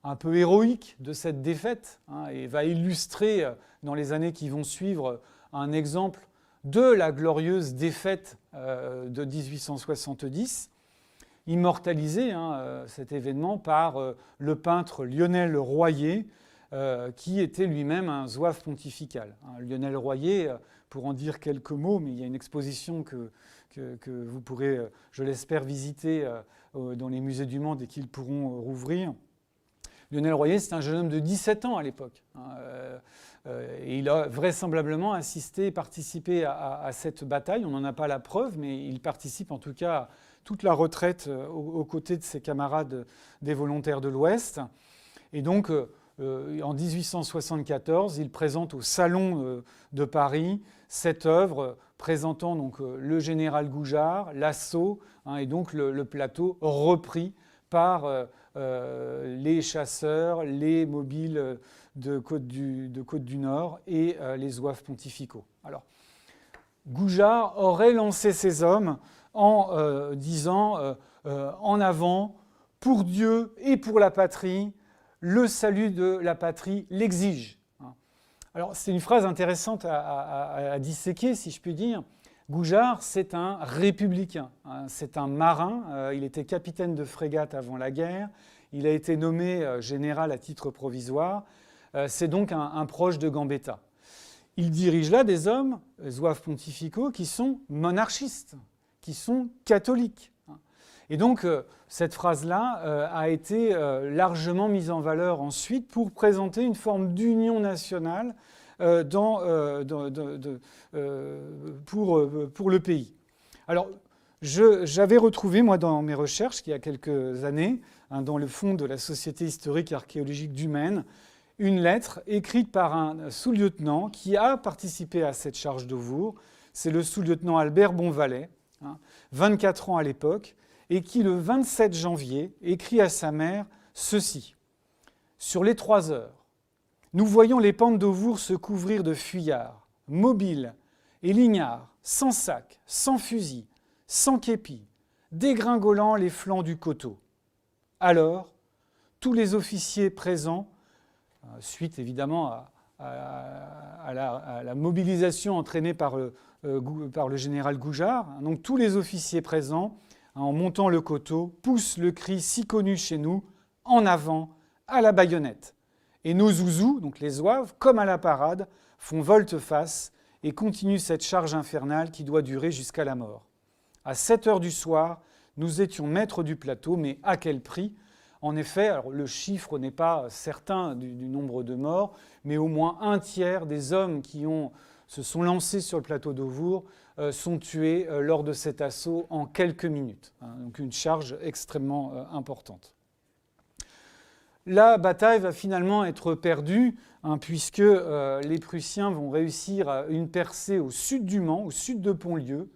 un peu héroïque de cette défaite, et va illustrer dans les années qui vont suivre un exemple de la glorieuse défaite de 1870, immortalisé cet événement par le peintre Lionel Royer, qui était lui-même un zouave pontifical. Lionel Royer, pour en dire quelques mots, mais il y a une exposition que vous pourrez, je l'espère, visiter dans les musées du Mans dès qu'ils pourront rouvrir. Lionel Royer, c'est un jeune homme de 17 ans à l'époque. Et il a vraisemblablement assisté et participé à cette bataille. On n'en a pas la preuve, mais il participe en tout cas à toute la retraite aux côtés de ses camarades des volontaires de l'Ouest. Et donc, en 1874, il présente au Salon de Paris cette œuvre présentant donc, le général Goujard, l'assaut, et donc le plateau repris par les chasseurs, les mobiles de Côte du Nord et les zouaves pontificaux. Alors, Goujard aurait lancé ses hommes en disant en avant, pour Dieu et pour la patrie, le salut de la patrie l'exige. Alors, c'est une phrase intéressante à disséquer, si je puis dire. Goujard, c'est un républicain, c'est un marin. Il était capitaine de frégate avant la guerre. Il a été nommé général à titre provisoire. C'est donc un proche de Gambetta. Il dirige là des hommes, zouaves pontificaux, qui sont monarchistes, qui sont catholiques. Et donc, cette phrase-là a été largement mise en valeur ensuite pour présenter une forme d'union nationale pour le pays. Alors, j'avais retrouvé, moi, dans mes recherches, il y a quelques années, dans le fond de la Société historique et archéologique du Maine, une lettre écrite par un sous-lieutenant qui a participé à cette charge d'Auvour. C'est le sous-lieutenant Albert Bonvalet, 24 ans à l'époque, et qui, le 27 janvier, écrit à sa mère ceci. « Sur les 3 heures, nous voyons les pentes d'Auvour se couvrir de fuyards, mobiles et lignards, sans sac, sans fusil, sans képi, dégringolant les flancs du coteau. Alors, tous les officiers présents, suite évidemment à la mobilisation entraînée par le général Goujard, donc tous les officiers présents, en montant le coteau, poussent le cri si connu chez nous, en avant, à la baïonnette. Et nos zouzous, donc les zouaves, comme à la parade, font volte-face et continuent cette charge infernale qui doit durer jusqu'à la mort. À 7 heures du soir, nous étions maîtres du plateau, mais à quel prix ? En effet, alors le chiffre n'est pas certain du nombre de morts, mais au moins un tiers des hommes qui se sont lancés sur le plateau d'Auvour sont tués lors de cet assaut en quelques minutes. Donc une charge extrêmement importante. La bataille va finalement être perdue, puisque les Prussiens vont réussir une percée au sud du Mans, au sud de Pontlieu,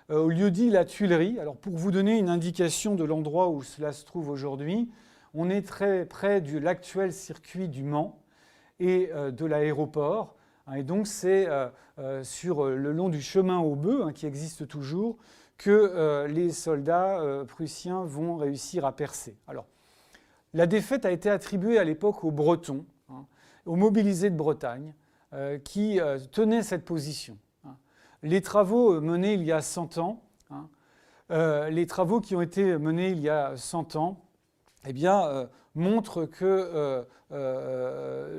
au lieu-dit La Tuilerie. Alors pour vous donner une indication de l'endroit où cela se trouve aujourd'hui, on est très près de l'actuel circuit du Mans et de l'aéroport. Et donc c'est sur le long du chemin aux bœufs, qui existe toujours, que les soldats prussiens vont réussir à percer. Alors, la défaite a été attribuée à l'époque aux Bretons, aux mobilisés de Bretagne, qui tenaient cette position. Les travaux menés il y a 100 ans, les travaux qui ont été menés il y a 100 ans, eh bien, montrent que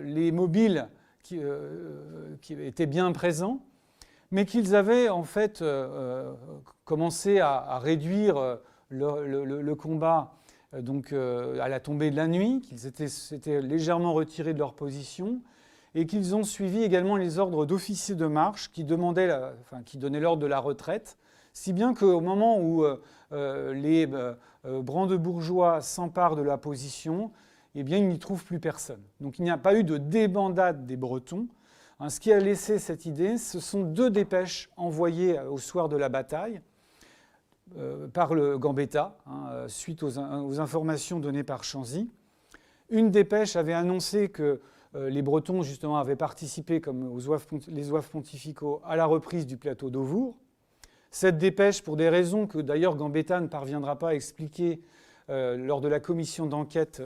les mobiles qui étaient bien présents, mais qu'ils avaient en fait commencé à réduire le combat donc, à la tombée de la nuit, qu'ils s'étaient légèrement retirés de leur position et qu'ils ont suivi également les ordres d'officiers de marche qui donnaient l'ordre de la retraite, si bien qu'au moment où les brandebourgeois s'emparent de la position, eh bien, ils n'y trouvent plus personne. Donc il n'y a pas eu de débandade des Bretons. Ce qui a laissé cette idée, ce sont 2 dépêches envoyées au soir de la bataille par le Gambetta, suite aux informations données par Chanzy. Une dépêche avait annoncé que les Bretons, justement, avaient participé, comme les zouaves pontificaux, à la reprise du plateau d'Auvour. Cette dépêche, pour des raisons que d'ailleurs Gambetta ne parviendra pas à expliquer lors de la commission d'enquête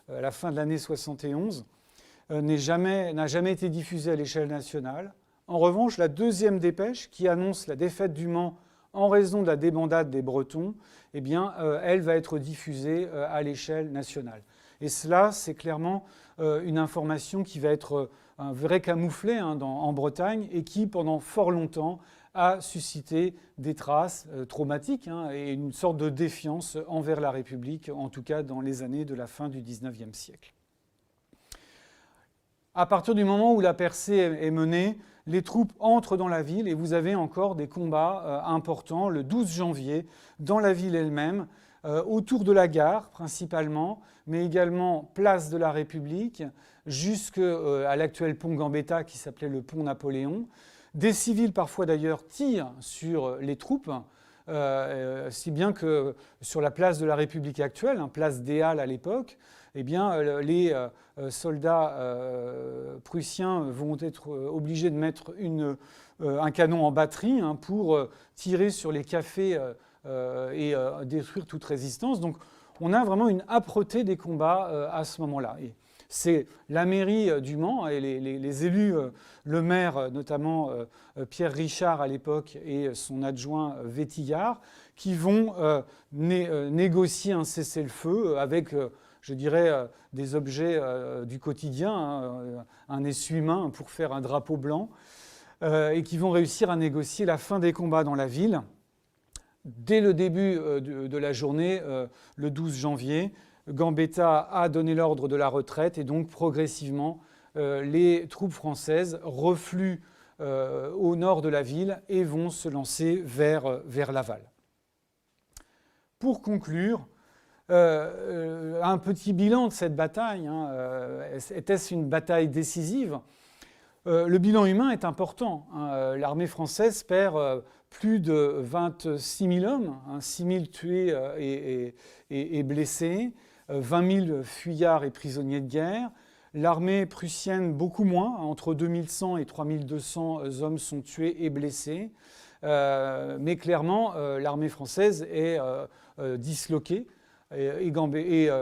à la fin de l'année 71, n'a jamais été diffusée à l'échelle nationale. En revanche, la deuxième dépêche, qui annonce la défaite du Mans en raison de la débandade des Bretons, eh bien, elle va être diffusée à l'échelle nationale. Et cela, c'est clairement une information qui va être un vrai camouflet en Bretagne et qui, pendant fort longtemps, a suscité des traces traumatiques et une sorte de défiance envers la République, en tout cas dans les années de la fin du XIXe siècle. À partir du moment où la percée est menée, les troupes entrent dans la ville et vous avez encore des combats importants le 12 janvier dans la ville elle-même, autour de la gare principalement, mais également place de la République, jusqu'à l'actuel pont Gambetta qui s'appelait le pont Napoléon. Des civils parfois d'ailleurs tirent sur les troupes, si bien que sur la place de la République actuelle, place des Halles à l'époque, eh bien, les soldats prussiens vont être obligés de mettre un canon en batterie pour tirer sur les cafés et détruire toute résistance. Donc on a vraiment une âpreté des combats à ce moment-là. Et c'est la mairie du Mans et les élus, le maire notamment Pierre Richard à l'époque et son adjoint Vétillard, qui vont négocier un cessez-le-feu avec, je dirais, des objets du quotidien, un essuie-main pour faire un drapeau blanc, et qui vont réussir à négocier la fin des combats dans la ville. Dès le début de la journée, le 12 janvier, Gambetta a donné l'ordre de la retraite et donc progressivement, les troupes françaises refluent au nord de la ville et vont se lancer vers Laval. Pour conclure, un petit bilan de cette bataille. Était-ce une bataille décisive ? Le bilan humain est important. L'armée française perd plus de 26 000 hommes, 6 000 tués et blessés, 20 000 fuyards et prisonniers de guerre. L'armée prussienne, beaucoup moins, entre 2100 et 3200 hommes sont tués et blessés. Mais clairement, l'armée française est disloquée. Et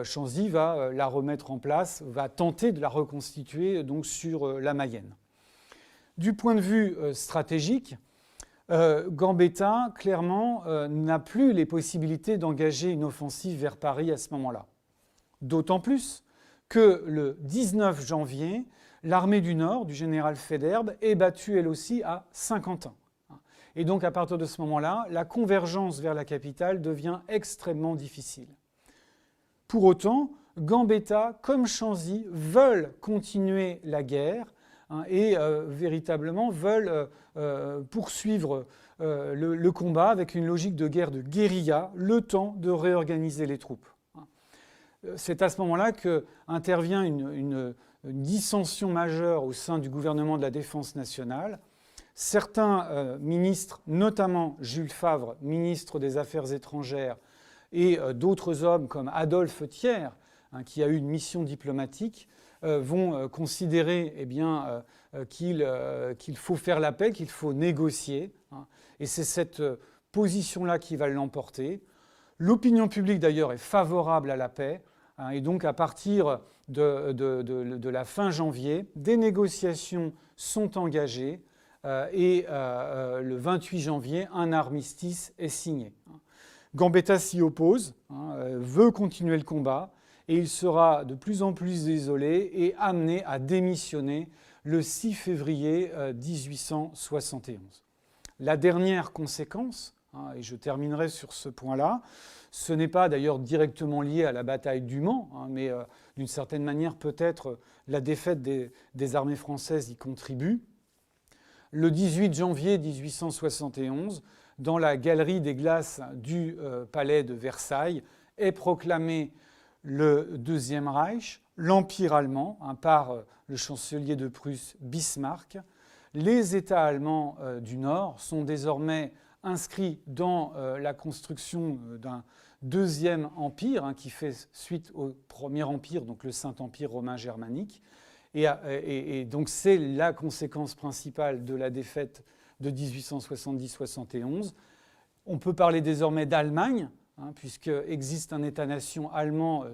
Chanzy va la remettre en place, va tenter de la reconstituer donc sur la Mayenne. Du point de vue stratégique, Gambetta, clairement, n'a plus les possibilités d'engager une offensive vers Paris à ce moment-là. D'autant plus que le 19 janvier, l'armée du Nord, du général Faidherbe, est battue elle aussi à Saint-Quentin. Et donc à partir de ce moment-là, la convergence vers la capitale devient extrêmement difficile. Pour autant, Gambetta, comme Chanzy, veulent continuer la guerre et véritablement veulent poursuivre le combat avec une logique de guerre de guérilla, le temps de réorganiser les troupes. C'est à ce moment-là qu'intervient une dissension majeure au sein du gouvernement de la Défense nationale. Certains ministres, notamment Jules Favre, ministre des Affaires étrangères, et d'autres hommes comme Adolphe Thiers, qui a eu une mission diplomatique, vont considérer qu'il faut faire la paix, qu'il faut négocier. Et c'est cette position-là qui va l'emporter. L'opinion publique, d'ailleurs, est favorable à la paix. Et donc, à partir de la fin janvier, des négociations sont engagées. Et le 28 janvier, un armistice est signé. Gambetta s'y oppose, veut continuer le combat, et il sera de plus en plus isolé et amené à démissionner le 6 février 1871. La dernière conséquence, et je terminerai sur ce point-là, ce n'est pas d'ailleurs directement lié à la bataille du Mans, mais d'une certaine manière peut-être la défaite des armées françaises y contribue. Le 18 janvier 1871, dans la galerie des glaces du palais de Versailles, est proclamé le Deuxième Reich, l'Empire allemand, par le chancelier de Prusse Bismarck. Les États allemands du Nord sont désormais inscrits dans la construction d'un deuxième empire qui fait suite au premier empire, donc le Saint-Empire romain germanique. Et donc c'est la conséquence principale de la défaite de 1870-71. On peut parler désormais d'Allemagne, puisque existe un État-nation allemand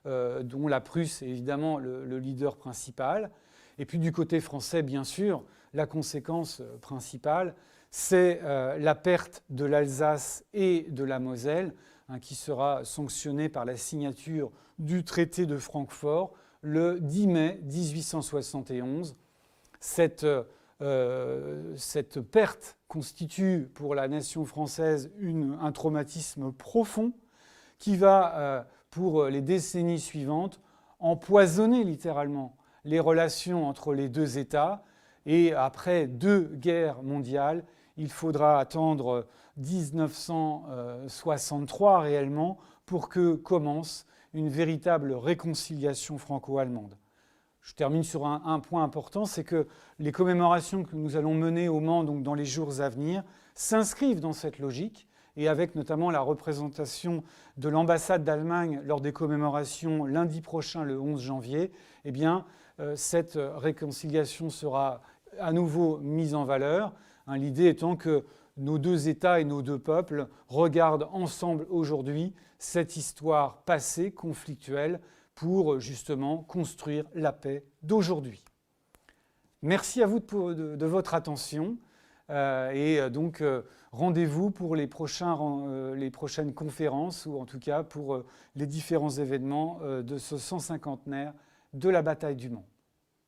dont la Prusse est évidemment le leader principal. Et puis du côté français, bien sûr, la conséquence principale, c'est la perte de l'Alsace et de la Moselle, qui sera sanctionnée par la signature du traité de Francfort le 10 mai 1871. cette perte constitue pour la nation française un traumatisme profond qui va, pour les décennies suivantes, empoisonner littéralement les relations entre les deux États. Et après 2 guerres mondiales, il faudra attendre 1963 réellement pour que commence une véritable réconciliation franco-allemande. Je termine sur un point important, c'est que les commémorations que nous allons mener au Mans donc dans les jours à venir s'inscrivent dans cette logique, et avec notamment la représentation de l'ambassade d'Allemagne lors des commémorations lundi prochain, le 11 janvier, eh bien, cette réconciliation sera à nouveau mise en valeur. L'idée étant que nos deux États et nos deux peuples regardent ensemble aujourd'hui cette histoire passée, conflictuelle, pour justement construire la paix d'aujourd'hui. Merci à vous de votre attention et donc rendez-vous pour les prochaines conférences ou en tout cas pour les différents événements de ce 150e de la bataille du Mans.